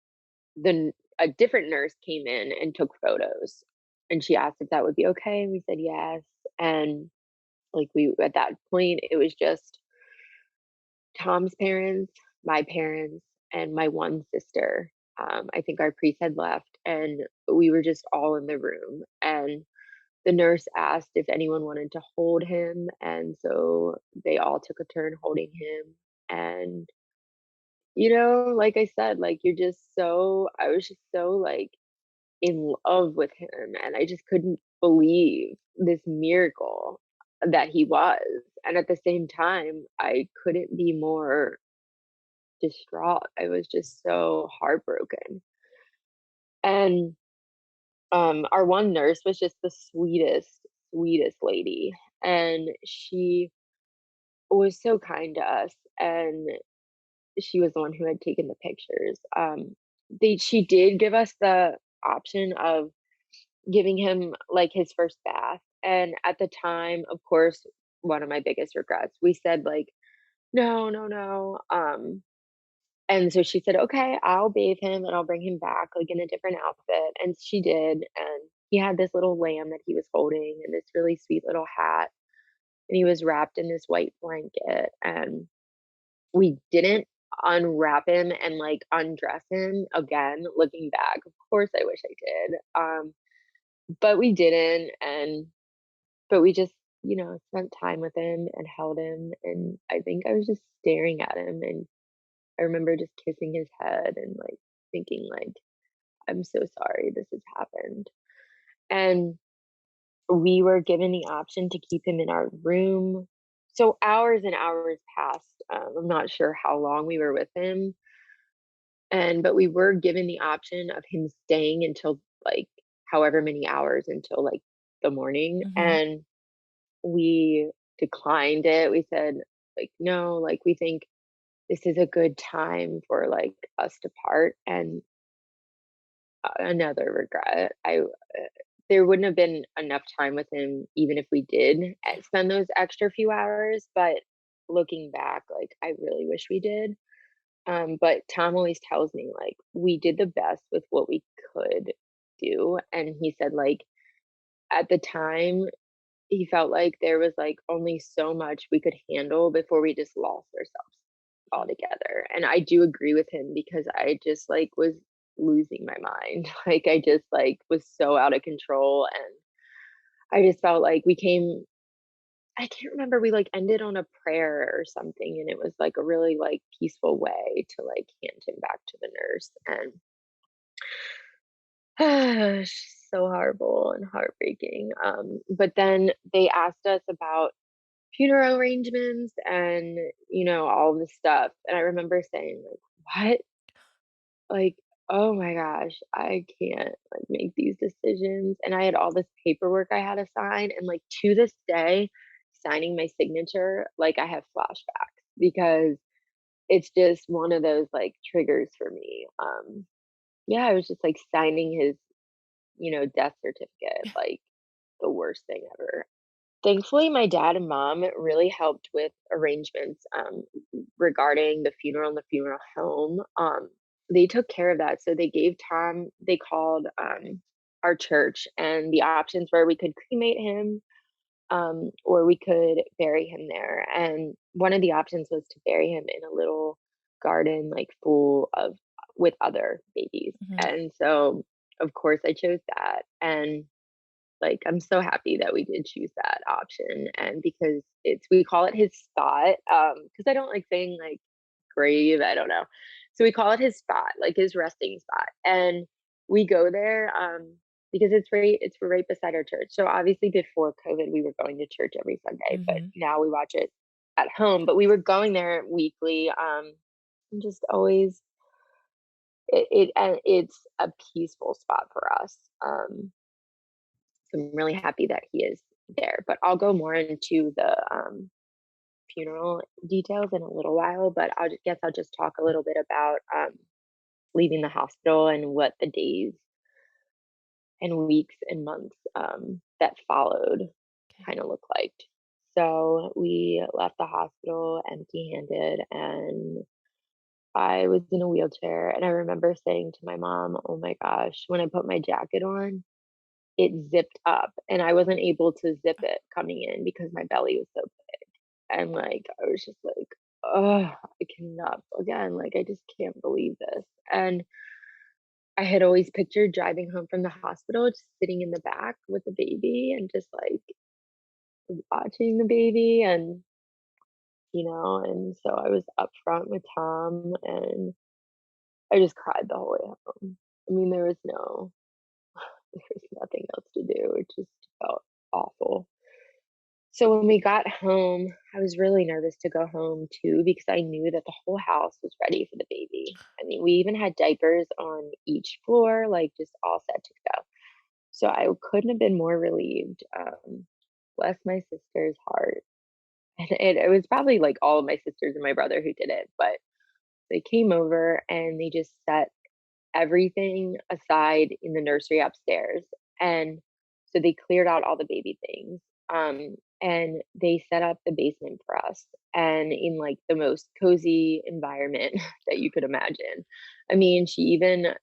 a different nurse came in and took photos, and she asked if that would be okay, and we said yes, and, like, we at that point, it was just Tom's parents, my parents, and my one sister. I think our priest had left, and we were just all in the room, and the nurse asked if anyone wanted to hold him, and so they all took a turn holding him, and, like I said, like, you're just so I was just so, like, in love with him, and I just couldn't believe this miracle that he was, and at the same time, I couldn't be more distraught. I was just so heartbroken, and, our one nurse was just the sweetest lady, and she was so kind to us, and she was the one who had taken the pictures. They she did give us the option of giving him, like, his first bath, and at the time, of course, one of my biggest regrets, we said, like, "No, no, no," and so she said, "Okay, I'll bathe him and I'll bring him back, like, in a different outfit," and she did, and he had this little lamb that he was holding and this really sweet little hat, and he was wrapped in this white blanket, and we didn't unwrap him and, like, undress him again, looking back. Of course, I wish I did, but we didn't, but we just, spent time with him and held him, and I think I was just staring at him, and I remember just kissing his head and, like, thinking, like, "I'm so sorry this has happened." And we were given the option to keep him in our room. So hours and hours passed, I'm not sure how long we were with him, but we were given the option of him staying until, like, however many hours until, like, the morning, mhm, and we declined it. We said, like, "No, like, we think this is a good time for, like, us to part," and another regret. There wouldn't have been enough time with him even if we did spend those extra few hours, but looking back, like, I really wish we did. But Tom always tells me, like, we did the best with what we could do, and he said, like, at the time, he felt like there was, like, only so much we could handle before we just lost ourselves mhm. altogether, and I do agree with him because I just, like, was losing my mind. Like, I just, like, was so out of control, and I just felt like we came I can't remember, we, like, ended on a prayer or something, and it was, like, a really, like, peaceful way to, like, hand him back to the nurse, and so horrible and heartbreaking, but then they asked us about funeral arrangements and, all this stuff, and I remember saying, like, "What?" Like, "Oh my gosh, I can't, like, make these decisions," and I had all this paperwork I had to sign, and, like, to this day, signing my signature, like, I have flashbacks because it's just one of those, like, triggers for me, yeah, I was just, like, signing his, death certificate, like, the worst thing ever. Thankfully, my dad and mom really helped with arrangements, regarding the funeral and the funeral home. They took care of that, so they called, our church, and the options were we could cremate him, or we could bury him there. And one of the options was to bury him in a little garden, like full of with other babies. Mhm. And so, of course, I chose that. And like, I'm so happy that we did choose that option. And because we call it his spot, because I don't like saying like grave, I don't know. So we call it his spot, like his resting spot. And we go there because it's right beside our church. So obviously before COVID we were going to church every Sunday, but Mhm. now we watch it at home. But we were going there weekly, and just always it's a peaceful spot for us. So I'm really happy that he is there. But I'll go more into the funeral details in a little while. But guess I'll just talk a little bit about leaving the hospital and what the days and weeks and months that followed Okay. kind of look like. So we left the hospital empty handed, and I was in a wheelchair. And I remember saying to my mom, "Oh my gosh, when I put my jacket on, it zipped up, and I wasn't able to zip it coming in because my belly was so big." And like, I was just like, "Oh, I cannot again. Like, I just can't believe this." And I had always pictured driving home from the hospital, just sitting in the back with the baby and just like watching the baby, and and so I was up front with Tom, and I just cried the whole way home. I mean, there was nothing else to do. It just felt awful. So when we got home, I was really nervous to go home too because I knew that the whole house was ready for the baby. I mean, we even had diapers on each floor, like just all set to go. So I couldn't have been more relieved. Bless my sister's heart. And it was probably like all of my sisters and my brother who did it, but they came over and they just set everything aside in the nursery upstairs. And so they cleared out all the baby things. And they set up the basement for us and in like the most cozy environment that you could imagine. I mean, she even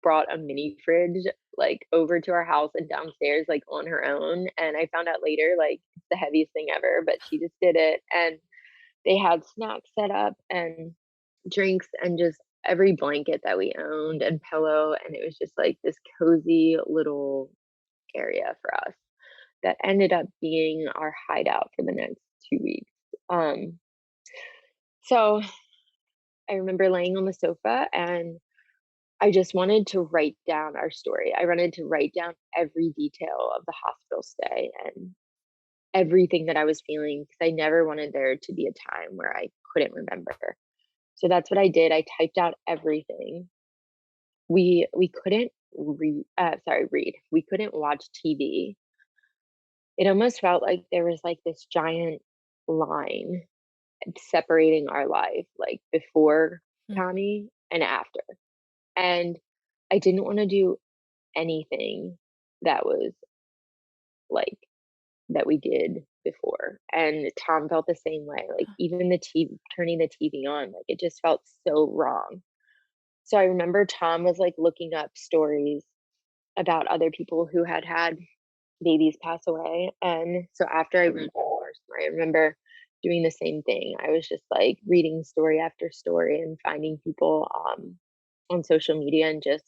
brought a mini fridge like over to our house and downstairs like on her own. And I found out later like it's the heaviest thing ever, but she just did it. And they had snacks set up and drinks and just every blanket that we owned and pillow, and it was just like this cozy little area for us that ended up being our hideout for the next 2 weeks. Um, so I remember laying on the sofa and I just wanted to write down our story. I wanted to write down every detail of the hospital stay and everything that I was feeling because I never wanted there to be a time where I couldn't remember. So that's what I did. I typed out everything. We couldn't read. We couldn't watch TV. It almost felt like there was like this giant line separating our life, like before Mm. Tommy and after. And I didn't want to do anything that was like that we did before. And Tom felt the same way. Like even the TV, turning the TV on, like it just felt so wrong. So I remember Tom was like looking up stories about other people who had had babies pass away. And so after I read more story, I remember doing the same thing. I was just like reading story after story and finding people on social media and just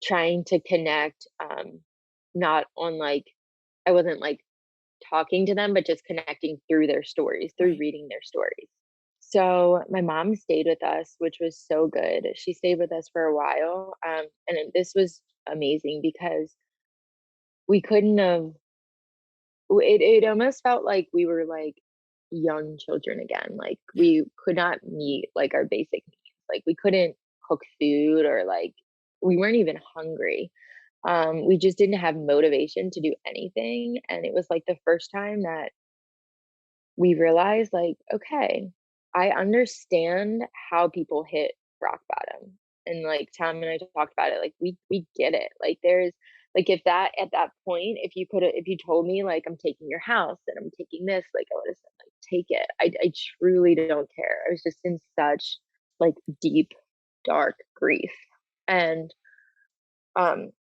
trying to connect, not on like, I wasn't like talking to them, but just connecting through their stories, through Right. reading their stories. So my mom stayed with us, which was so good. She stayed with us for a while. This was amazing because we couldn't have it almost felt like we were like young children again. Like we could not meet like our basic needs. Like we couldn't cook food or like we weren't even hungry. We just didn't have motivation to do anything. And it was like the first time that we realized like, okay, I understand how people hit rock bottom. And like Tom and I talked about it, like we get it. Like there's like if that at that point, if you told me like I'm taking your house and I'm taking this, like I would have said like take it. I truly don't care. I was just in such like deep, dark grief. And um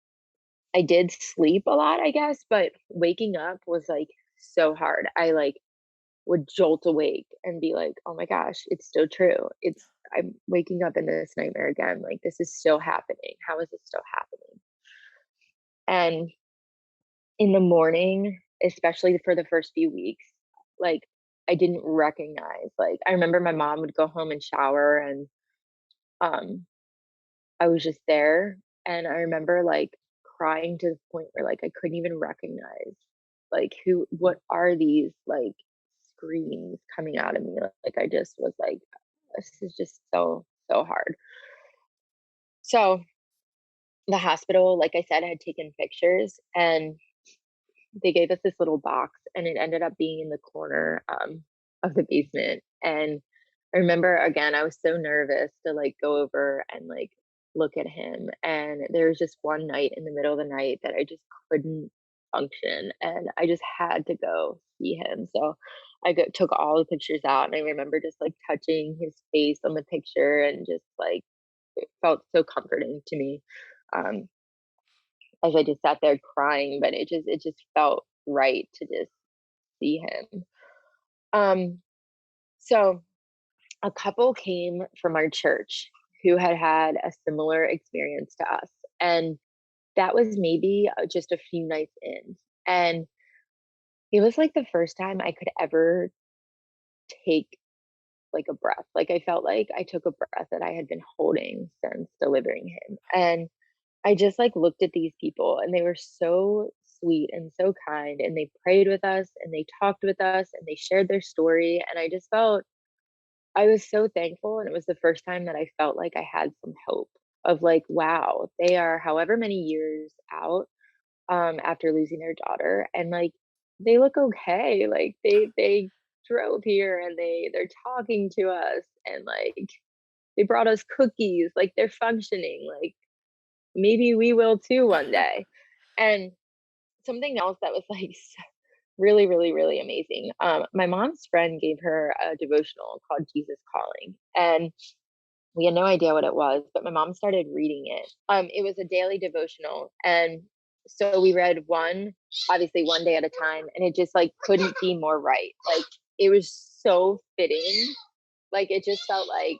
I did sleep a lot, I guess, but waking up was, like, so hard. I, like, would jolt awake and be like, "Oh my gosh, it's still true. I'm waking up in this nightmare again, like, this is still happening. How is this still happening?" And in the morning, especially for the first few weeks, like, I didn't recognize, like I remember my mom would go home and shower, and, um, I was just there, and I remember, like, crying to the point where, like, I couldn't even recognize, like, what are these, like, screams coming out of me, like, I just was like, "This is just so, so hard." So, the hospital, like I said, had taken pictures, and they gave us this little box, and it ended up being in the corner, of the basement, and I remember, again, I was so nervous to, like, go over and, like, look at him, and there was just one night in the middle of the night that I just couldn't function, and I just had to go see him, so took all the pictures out, and I remember just, like, touching his face on the picture and just, like, it felt so comforting to me, um, as I just sat there crying, but it just felt right to just see him. Um, so a couple came from our church who had had a similar experience to us, and that was maybe, just a few nights in, and it was, like, the first time I could ever take, like, a breath, like, I felt like I took a breath that I had been holding since delivering him, and I just, like, looked at these people, and they were so sweet and so kind, and they prayed with us, and they talked with us, and they shared their story, and I just felt I was so thankful, and it was the first time that I felt like I had some hope of, like, wow, they are however many years out, after losing their daughter, and, like, they look okay, like, they drove here, and they're talking to us, and, like, they brought us cookies, like, they're functioning, like, maybe we will too one day. And something else that was, like, really, really, really amazing, my mom's friend gave her a devotional called Jesus Calling, and we had no idea what it was, but my mom started reading it. It was a daily devotional, and so we read one, obviously one day at a time, and it just, like, couldn't be more right. Like, it was so fitting. Like, it just felt like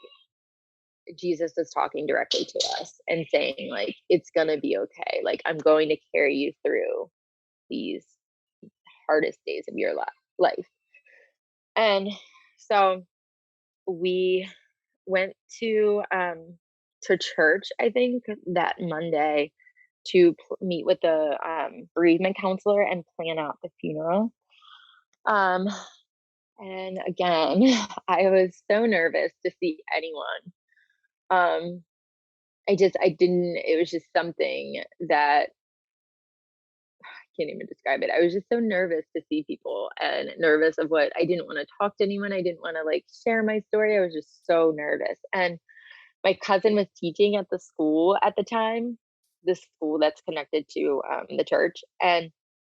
Jesus is talking directly to us and saying, like, "It's gonna be okay. Like, I'm going to carry you through these hardest days of your life." And so we went to church, I think, that Monday to meet with the bereavement counselor and plan out the funeral. Um, and again, I was so nervous to see anyone. Um, I didn't. It was just something that can't even describe it. I was just so nervous to see people and nervous of what I didn't want to talk to anyone. I didn't want to, like, share my story. I was just so nervous. And my cousin was teaching at the school at the time, the school that's connected to the church. And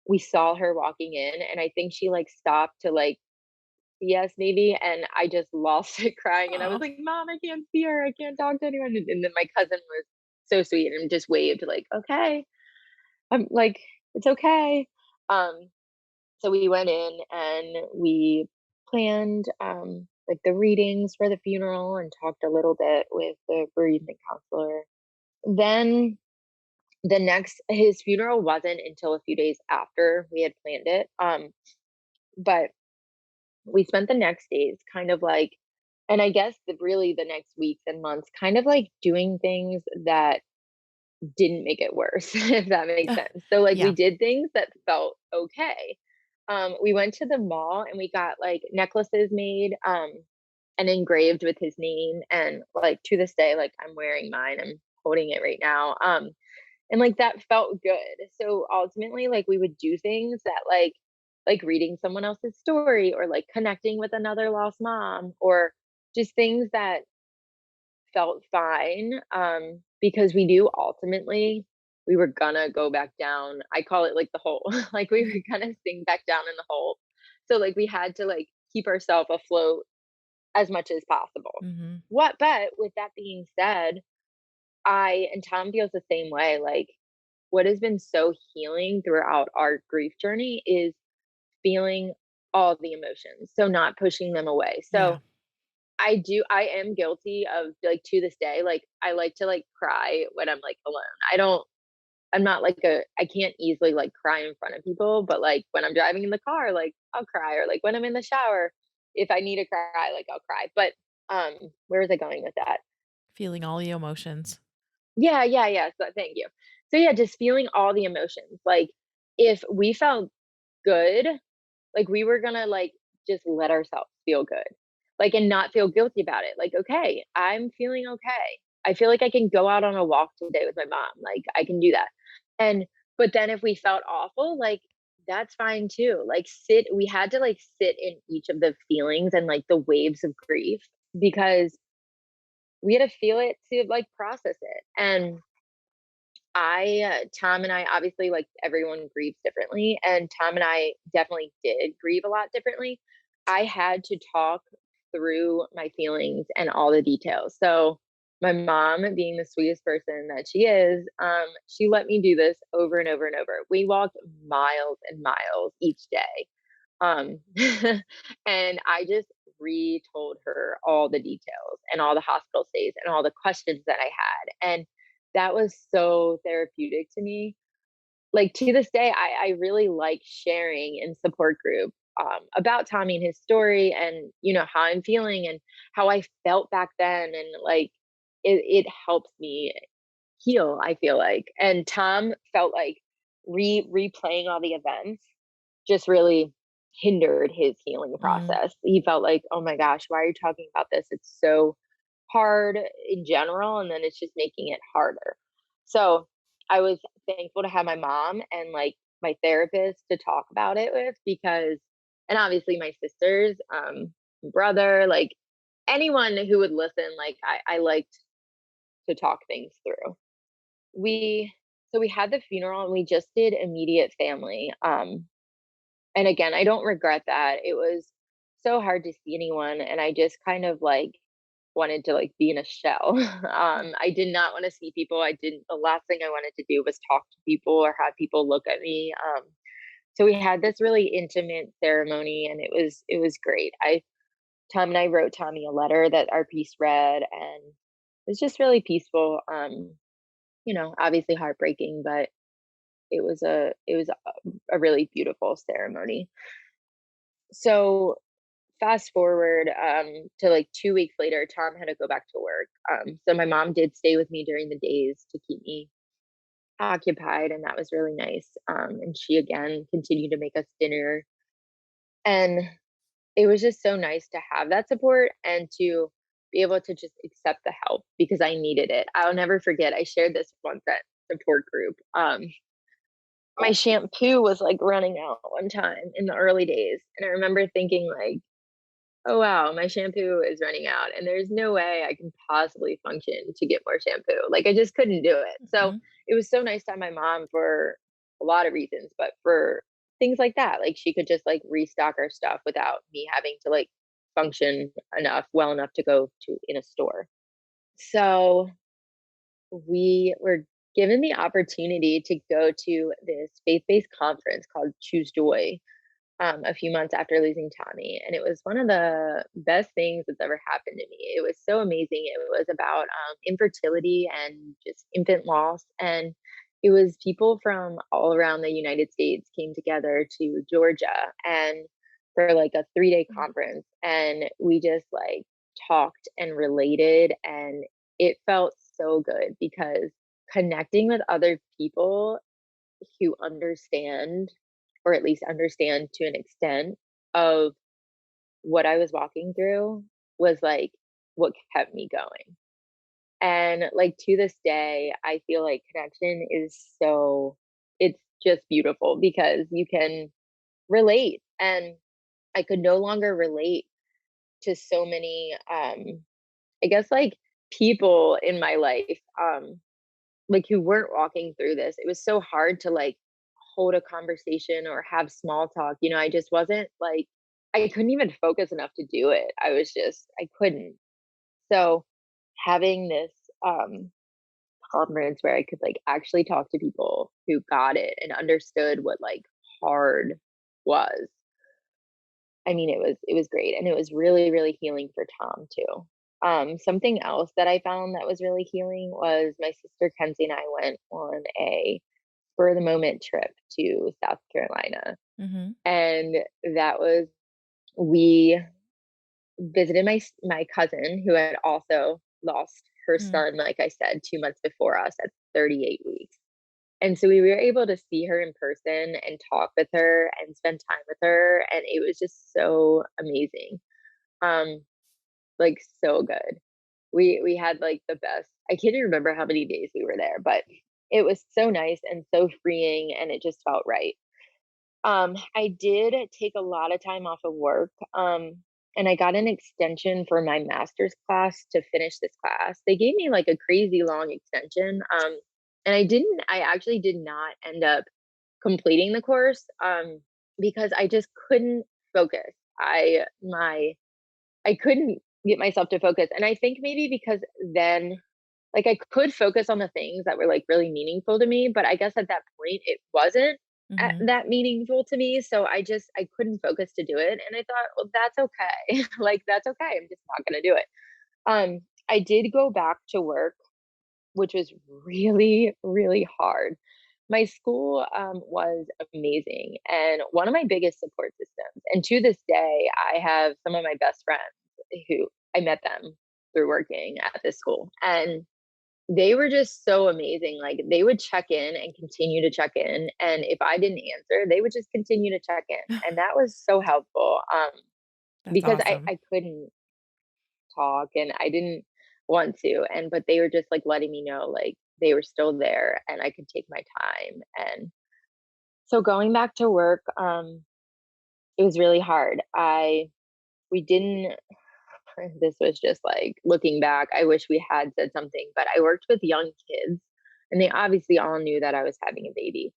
we saw her walking in, and I think she, like, stopped to, like, see us maybe. And I just lost it crying. And I was Aw. like, "Mom, I can't see her. I can't talk to anyone." And then my cousin was so sweet and just waved, like, "Okay." I'm like, "It's okay." Um, so we went in and we planned, like, the readings for the funeral and talked a little bit with the bereavement counselor. Then his funeral wasn't until a few days after we had planned it, but we spent the next days kind of like and I guess the next weeks and months kind of, like, doing things that didn't make it worse, if that makes sense. So, like, we Yeah. did things that felt okay. We went to the mall and we got, like, necklaces made, and engraved with his name, and, like, to this day, like, I'm wearing mine, I'm holding it right now, and, like, that felt good. So, ultimately, like, we would do things that, like reading someone else's story or, like, connecting with another lost mom or just things that felt fine, because we knew ultimately we were gonna go back down. I call it, like, the hole, like, we were gonna sink back down in the hole. So, like, we had to, like, keep ourselves afloat as much as possible. Mhm. But with that being said, I and Tom feels the same way, like, what has been so healing throughout our grief journey is feeling all the emotions, so not pushing them away. Yeah. So I am guilty of, like, to this day, like, I like to, like, cry when I'm, like, alone. I'm not like I can't easily, like, cry in front of people, but, like, when I'm driving in the car, like, I'll cry, or, like, when I'm in the shower, if I need to cry, like, I'll cry. But, where was I going with that? Feeling all the emotions. Yeah, yeah, yeah, so thank you. So, yeah, just feeling all the emotions, like, if we felt good, like, we were gonna, like, just let ourselves feel good, like, and not feel guilty about it, like, "Okay, I'm feeling okay. I feel like I can go out on a walk today with my mom, like, I can do that." And but then if we felt awful, like, that's fine too, like, we had to, like, sit in each of the feelings and, like, the waves of grief because we had to feel it to, like, process it. And Tom and I, obviously, like, everyone grieves differently, and Tom and I definitely did grieve a lot differently. I had to talk through my feelings and all the details. So, my mom, being the sweetest person that she let me do this over and over and over. We walked miles and miles each day. Um, and I just retold her all the details and all the hospital stays and all the questions that I had. And that was so therapeutic to me. Like, to this day, I really like sharing in support group about Tommy and his story, and how I'm feeling and how I felt back then, and like it helps me heal, I feel like. And Tom felt like replaying all the events just really hindered his healing Mm. process. He felt like, "Oh my gosh, why are you talking about this? It's so hard in general, and then it's just making it harder." So, I was thankful to have my mom and, like, my therapist to talk about it with, because and obviously my sisters, brother, like, anyone who would listen, like, I liked to talk things through. We so we had the funeral and we just did immediate family, and again, I don't regret that. It was so hard to see anyone, and I just kind of, like, wanted to, like, be in a shell. I did not wanna see people. I didn't The last thing I wanted to do was talk to people or have people look at me. So we had this really intimate ceremony, and it was great. I Tom and I wrote Tommy a letter that our piece read, and it was just really peaceful. Obviously heartbreaking, but it was a really beautiful ceremony. So, fast forward, to, like, 2 weeks later, Tom had to go back to work, so my mom did stay with me during the days to keep me occupied, and that was really nice, and she, again, continued to make us dinner, and it was just so nice to have that support and to be able to just accept the help because I needed it. I'll never forget, I shared this once at support group. My shampoo was, like, running out one time in the early days, and I remember thinking, like, "Oh, wow, my shampoo is running out, and there's no way I can possibly function to get more shampoo." Like, I just couldn't do it. So, Mhm. it was so nice to have my mom for a lot of reasons, but for things like that, like, she could just, like, restock our stuff without me having to, like, function well enough to go to in a store. So, we were given the opportunity to go to this faith-based conference called Choose Joy, a few months after losing Tommy, and it was one of the best things that's ever happened to me. It was so amazing. It was about infertility and just infant loss, and it was people from all around the United States came together to Georgia and for like a 3-day conference, and we just like talked and related, and it felt so good because connecting with other people who understand, or at least understand to an extent of what I was walking through, was like what kept me going. And like to this day, I feel like connection is it's just beautiful because you can relate. And I could no longer relate to so many I guess like people in my life, like, who weren't walking through this. It was so hard to, like, hold a conversation or have small talk. I just wasn't, like, I couldn't even focus enough to do it. I couldn't. So, having this, um, conference where I could, like, actually talk to people who got it and understood what, like, hard was. I mean, it was great, and it was really, really healing for Tom too. Something else that I found that was really healing was my sister Kenzie and I went on a spur of the moment trip to South Carolina, Mhm. and that was we visited my cousin who had also lost her Mm. son, like I said, 2 months before us at 38 weeks. And so we were able to see her in person and talk with her and spend time with her, and it was just so amazing. Um, like, so good. We had, like, the best I can't even remember how many days we were there, but it was so nice and so freeing, and it just felt right. I did take a lot of time off of work, and I got an extension for my master's class to finish this class. They gave me, like, a crazy long extension, and I actually did not end up completing the course, because I just couldn't focus. I couldn't get myself to focus, and I think maybe because then like, I could focus on the things that were, like, really meaningful to me, but I guess at that point, it wasn't Mhm. that meaningful to me, so I couldn't focus to do it, and I thought, "Well, that's okay." Like, "That's okay, I'm just not gonna do it." I did go back to work, which was really, really hard. My school, was amazing and one of my biggest support systems, and to this day, I have some of my best friends who I met them through working at this school, and they were just so amazing, like, they would check in and continue to check in, and if I didn't answer, they would just continue to check in, and that was so helpful, That's because I awesome. I couldn't talk and I didn't want to, and but they were just, like, letting me know, like, they were still there and I could take my time, and so going back to work, it was really hard. I we didn't this was just, like, looking back, I wish we had said something, but I worked with young kids, and they obviously all knew that I was having a baby,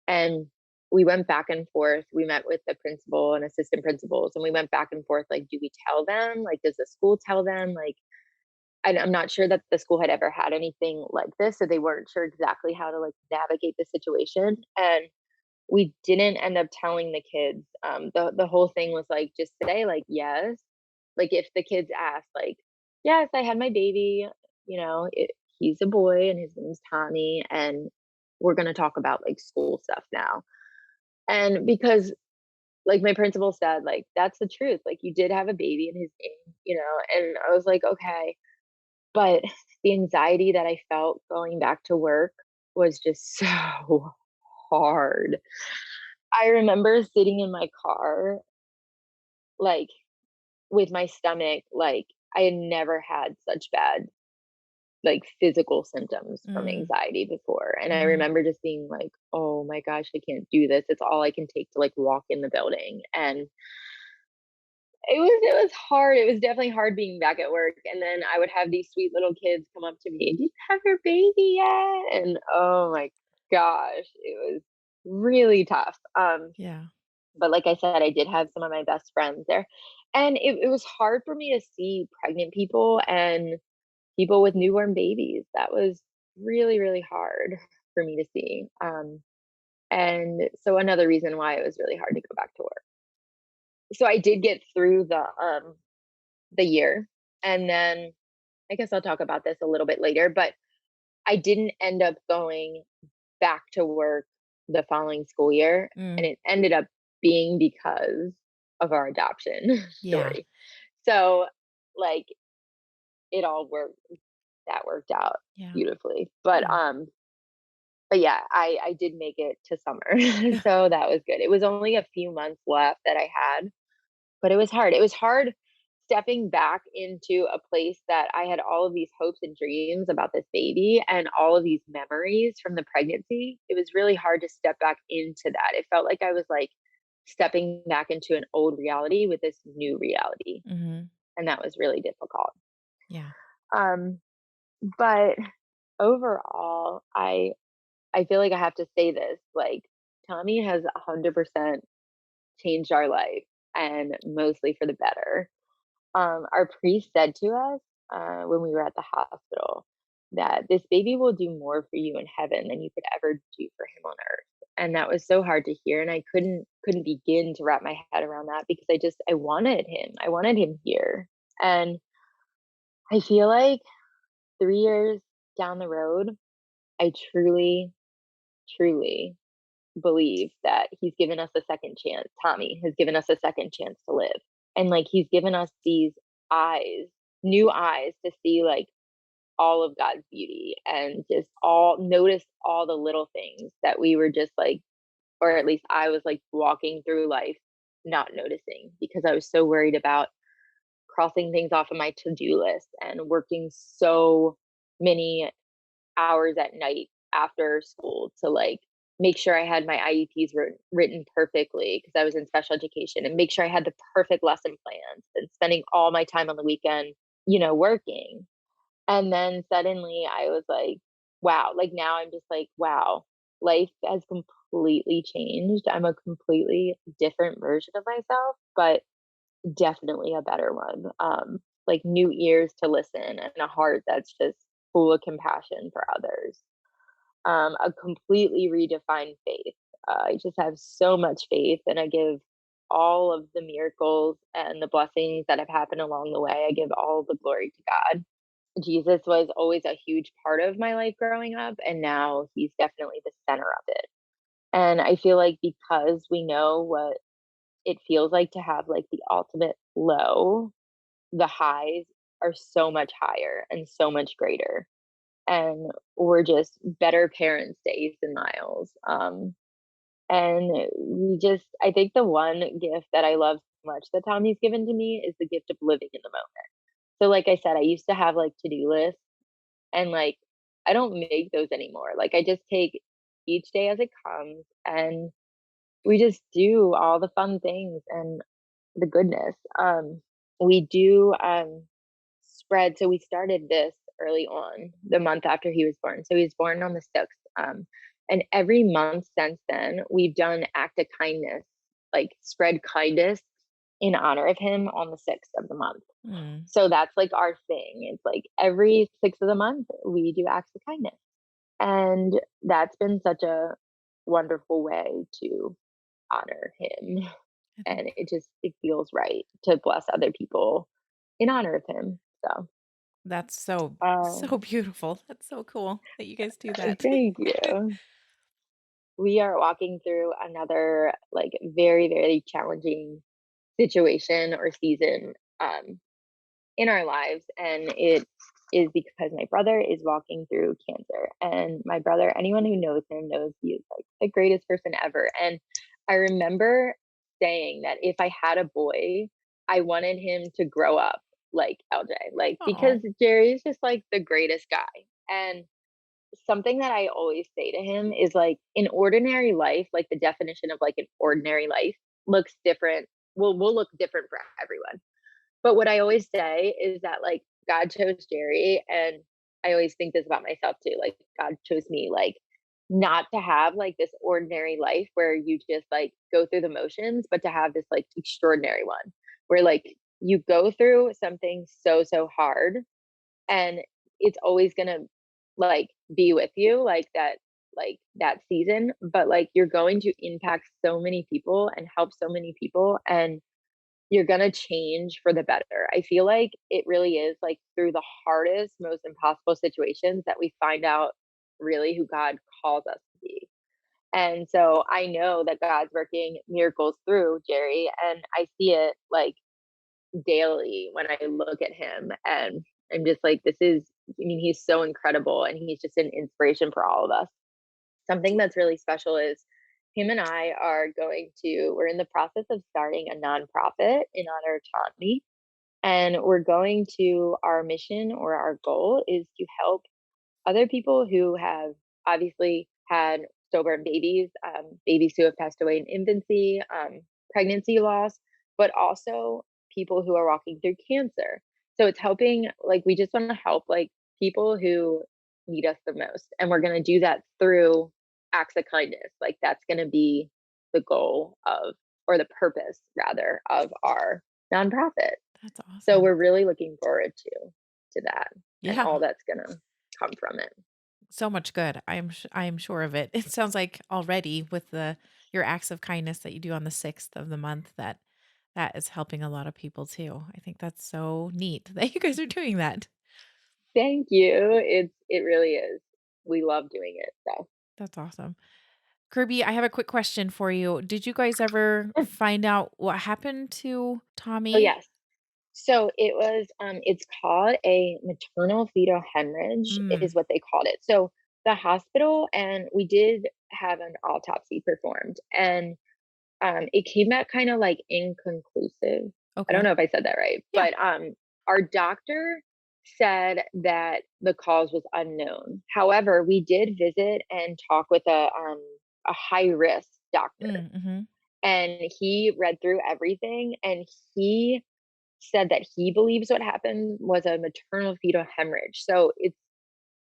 and we went back and forth. We met with the principal and assistant principals, and we went back and forth, like, "Do we tell them? Like, does the school tell them?" Like, I'm not sure that the school had ever had anything like this, so they weren't sure exactly how to, like, navigate the situation, and we didn't end up telling the kids. The whole thing was, like, just say, like, "Yes." Like, if the kids asked, like, "Yes, I had my baby, he's a boy and his name's Tommy, and we're gonna talk about, like, school stuff now." And because, like, my principal said, like, "That's the truth, like, you did have a baby in his name," and I was like, "Okay." But the anxiety that I felt going back to work was just so hard. I remember sitting in my car, like, with my stomach, like, I had never had such bad, like, physical symptoms from Mm. anxiety before, and I Mhm. remember just being like, "Oh my gosh, I can't do this. It's all I can take to, like, walk in the building," and it was hard. It was definitely hard being back at work, and then I would have these sweet little kids come up to me, "Do you have your baby yet?" And, oh my gosh, it was really tough, Yeah. but like I said, I did have some of my best friends there, and it was hard for me to see pregnant people and people with newborn babies. That was really, really hard for me to see, and so another reason why it was really hard to go back to work. So I did get through the year, and then I guess I'll talk about this a little bit later, but I didn't end up going back to work the following school year, and Mm. it ended up being because of our adoption Yeah. story. So, like, it all worked out Yeah. beautifully. But, Yeah. yeah, I did make it to summer, so that was good. It was only a few months left that I had, but it was hard. It was hard stepping back into a place that I had all of these hopes and dreams about this baby and all of these memories from the pregnancy. It was really hard to step back into that. It felt like I was, like, stepping back into an old reality with this new reality, Mhm. and that was really difficult. Yeah. Um, but overall, I feel like I have to say this, like, Tommy has 100% changed our life, and mostly for the better. Our priest said to us, when we were at the hospital, that this baby will do more for you in heaven than you could ever do for him on earth. And that was so hard to hear, and I couldn't begin to wrap my head around that because I wanted him. I wanted him here. And I feel like 3 years down the road, I truly believe that he's given us a second chance. Tommy has given us a second chance to live. And like he's given us these eyes, new eyes to see like all of God's beauty and just all notice all the little things that we were just like, or at least I was like walking through life not noticing because I was so worried about crossing things off of my to-do list and working so many hours at night after school to like make sure I had my IEPs written perfectly because I was in special education and make sure I had the perfect lesson plans and spending all my time on the weekend, working. And then suddenly I was like, wow, like now I'm just like, wow, life has completely changed. I'm a completely different version of myself, but definitely a better one. Like new ears to listen and a heart that's just full of compassion for others. A completely redefined faith. I just have so much faith, and I give all of the miracles and the blessings that have happened along the way. I give all the glory to God. Jesus was always a huge part of my life growing up, and now he's definitely the center of it. And I feel like because we know what it feels like to have like the ultimate low, the highs are so much higher and so much greater. And we're just better parents days and miles. And I think the one gift that I love so much that Tommy's given to me is the gift of living in the moment. So, like I said, I used to have like to do lists and like I don't make those anymore. Like I just take each day as it comes and we just do all the fun things and the goodness. We do spread. So we started this early on, the month after he was born. So he was born on the 6th. And every month since then, we've done act of kindness, like spread kindness in honor of him on the 6th of the month. Mm. So that's like our thing. It's like every 6th of the month, we do acts of kindness. And that's been such a wonderful way to honor him. I think And it feels right to bless other people in honor of him. So, that's so, so um, beautiful. That's so cool that you guys do that. thank you. We are walking through another like very, very challenging situation or season in our lives. And it is because my brother is walking through cancer. And my brother, anyone who knows him knows he is like the greatest person ever. And I remember saying that if I had a boy, I wanted him to grow up like LJ, like because Oh, Jerry is just like the greatest guy. And something that I always say to him is like an ordinary life, like the definition of like an ordinary life looks different. Will look different for everyone, but what I always say is that like God chose Jerry, and I always think this about myself too. Like God chose me, like not to have like this ordinary life where you just like go through the motions, but to have this like extraordinary one where like you go through something so hard and it's always gonna like be with you like that season, but like you're going to impact so many people and help so many people and you're gonna change for the better. I feel like it really is like through the hardest, most impossible situations that we find out really who God calls us to be. And so I know that God's working miracles through Jerry, and I see it like daily when I look at him. And I'm just like, I mean, he's so incredible and he's just an inspiration for all of us. Something that's really special is him and I we're in the process of starting a nonprofit in honor of Tommy. And our mission or our goal is to help other people who have obviously had stillborn babies, babies who have passed away in infancy, pregnancy loss, but also people who are walking through cancer. So it's helping, like, we just want to help like people who need us the most. And we're going to do that through acts of kindness. Like, that's going to be the goal of, or the purpose rather, of our nonprofit. that's So awesome. we're really looking forward to that and Yeah. all that's gonna come from it. So much good. I'm sure of it. It sounds like already with the your acts of kindness that you do on the 6th of the month that that is helping a lot of people too. I think that's so neat that you guys are doing that. Thank you. It really is. We love doing it, so. That's awesome. Kirby, I have a quick question for you. Did you guys ever find out what happened to Oh, Tommy? yes. So it was, it's called a maternal fetal hemorrhage is Mm, what they called it. So the hospital and we did have an autopsy performed, and it came back kind of like inconclusive. I don't okay. know if I said that right, Yeah. but our doctor said that the cause was unknown. However, we did visit and talk with a high risk doctor, Mm, mhm. and he read through everything, and he said that he believes what happened was a maternal fetal hemorrhage. So it's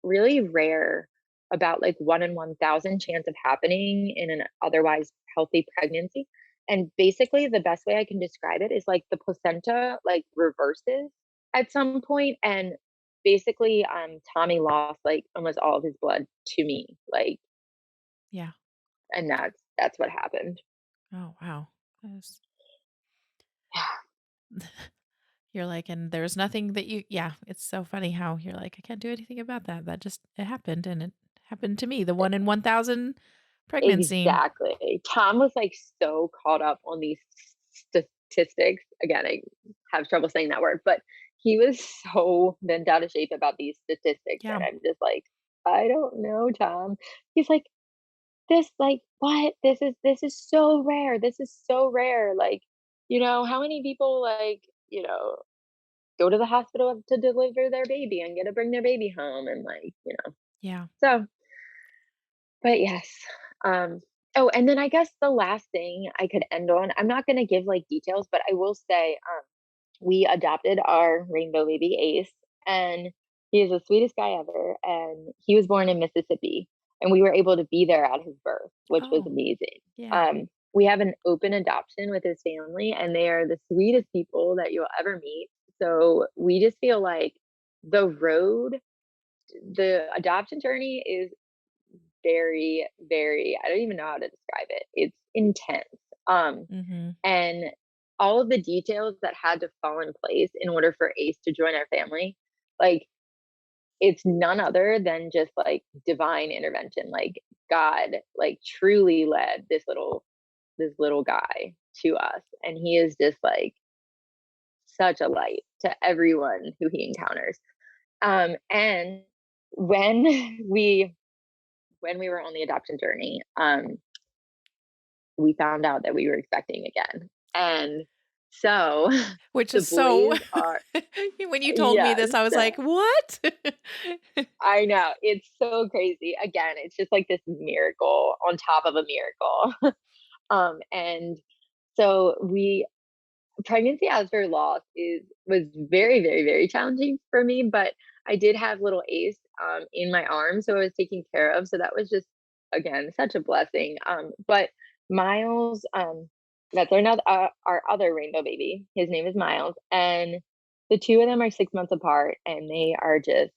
really rare, about like 1 in 1,000 chance of happening in an otherwise healthy pregnancy. And basically, the best way I can describe it is like the placenta like reverses at some point, and basically, Tommy lost like almost all of his blood to me, like, Yeah. and that's what happened. Oh, wow. That's Yeah, you're like, and there's nothing that you yeah, it's so funny how you're like, I can't do anything about that. That just it happened and it happened to me, the 1 in 1,000 pregnancy. exactly. Tom was like so caught up on these statistics. Again, I have trouble saying that word, but he was so bent out of shape about these statistics. Yeah. And I'm just like, I don't know, Tom. He's like, this, like, what? This is so rare. This is so rare. Like, how many people like, go to the hospital to deliver their baby and get to bring their baby home and like. Yeah. So but yes. Um, oh, and then I guess the last thing I could end on, I'm not gonna give, like, details, but I will say, we adopted our rainbow baby Ace, and he is the sweetest guy ever, and he was born in Mississippi, and we were able to be there at his birth, which was Oh, amazing. yeah. We have an open adoption with his family, and they are the sweetest people that you'll ever meet. So we just feel like the adoption journey is very, very, I don't even know how to describe it. It's intense. Mhm. And all of the details that had to fall in place in order for Ace to join our family, like it's none other than just like divine intervention. Like God, like truly led this little guy to us. And he is just like such a light to everyone who he encounters. And when we were on the adoption journey, we found out that we were expecting again. And so Which the is so boys are, when you told me yes, this, I was like, "What?" I know. It's so crazy. Again, it's just like this miracle on top of a miracle. And so pregnancy after loss was very, very, very challenging for me, but I did have little Ace in my arms, so I was taken care of. So that was just again such a blessing. But Miles, that's our other rainbow baby. His name is Miles, and the two of them are 6 months apart, and they are just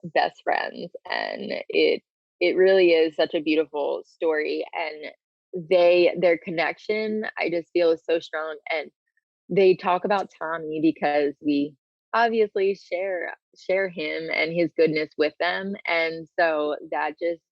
best friends. And it really is such a beautiful story, and their connection I just feel is so strong. And they talk about Tommy because we obviously share him and his goodness with them, and so that just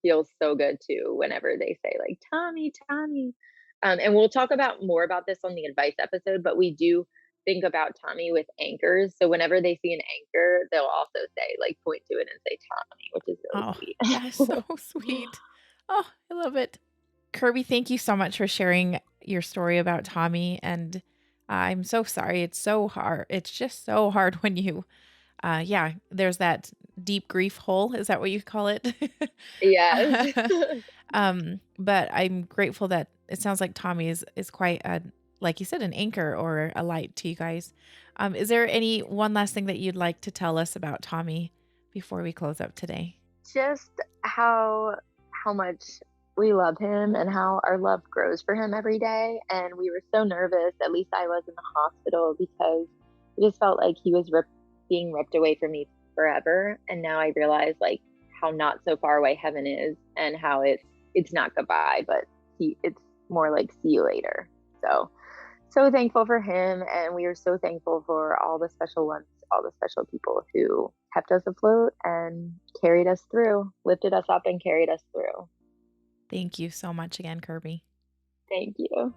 feels so good too whenever they say like Tommy, Tommy. And we'll talk about more about this on the advice episode, but we do think about Tommy with anchors. So whenever they see an anchor, they'll also say like point to it and say Tommy, which is Oh, really that is so sweet. sweet. Oh, I love it. Kirby, thank you so much for sharing your story about Tommy, and I'm so sorry. It's so hard. It's just so hard when you yeah, there's that deep grief hole. Is that what you call it? Yes. But I'm grateful that it sounds like Tommy is quite a like you said, an anchor or a light to you guys. Is there any one last thing that you'd like to tell us about Tommy before we close up today? Just how much we love him and how our love grows for him every day. And we were so nervous, at least I was in the hospital, because it just felt like he was being ripped away from me forever. And now I realize like how not so far away heaven is, and how it's not goodbye, but it's more like see you later. So so thankful for him, and we are so thankful for all the special ones, all the special people who kept us afloat and carried us through, lifted us up and carried us through. Thank you so much again, Kirby. Thank you.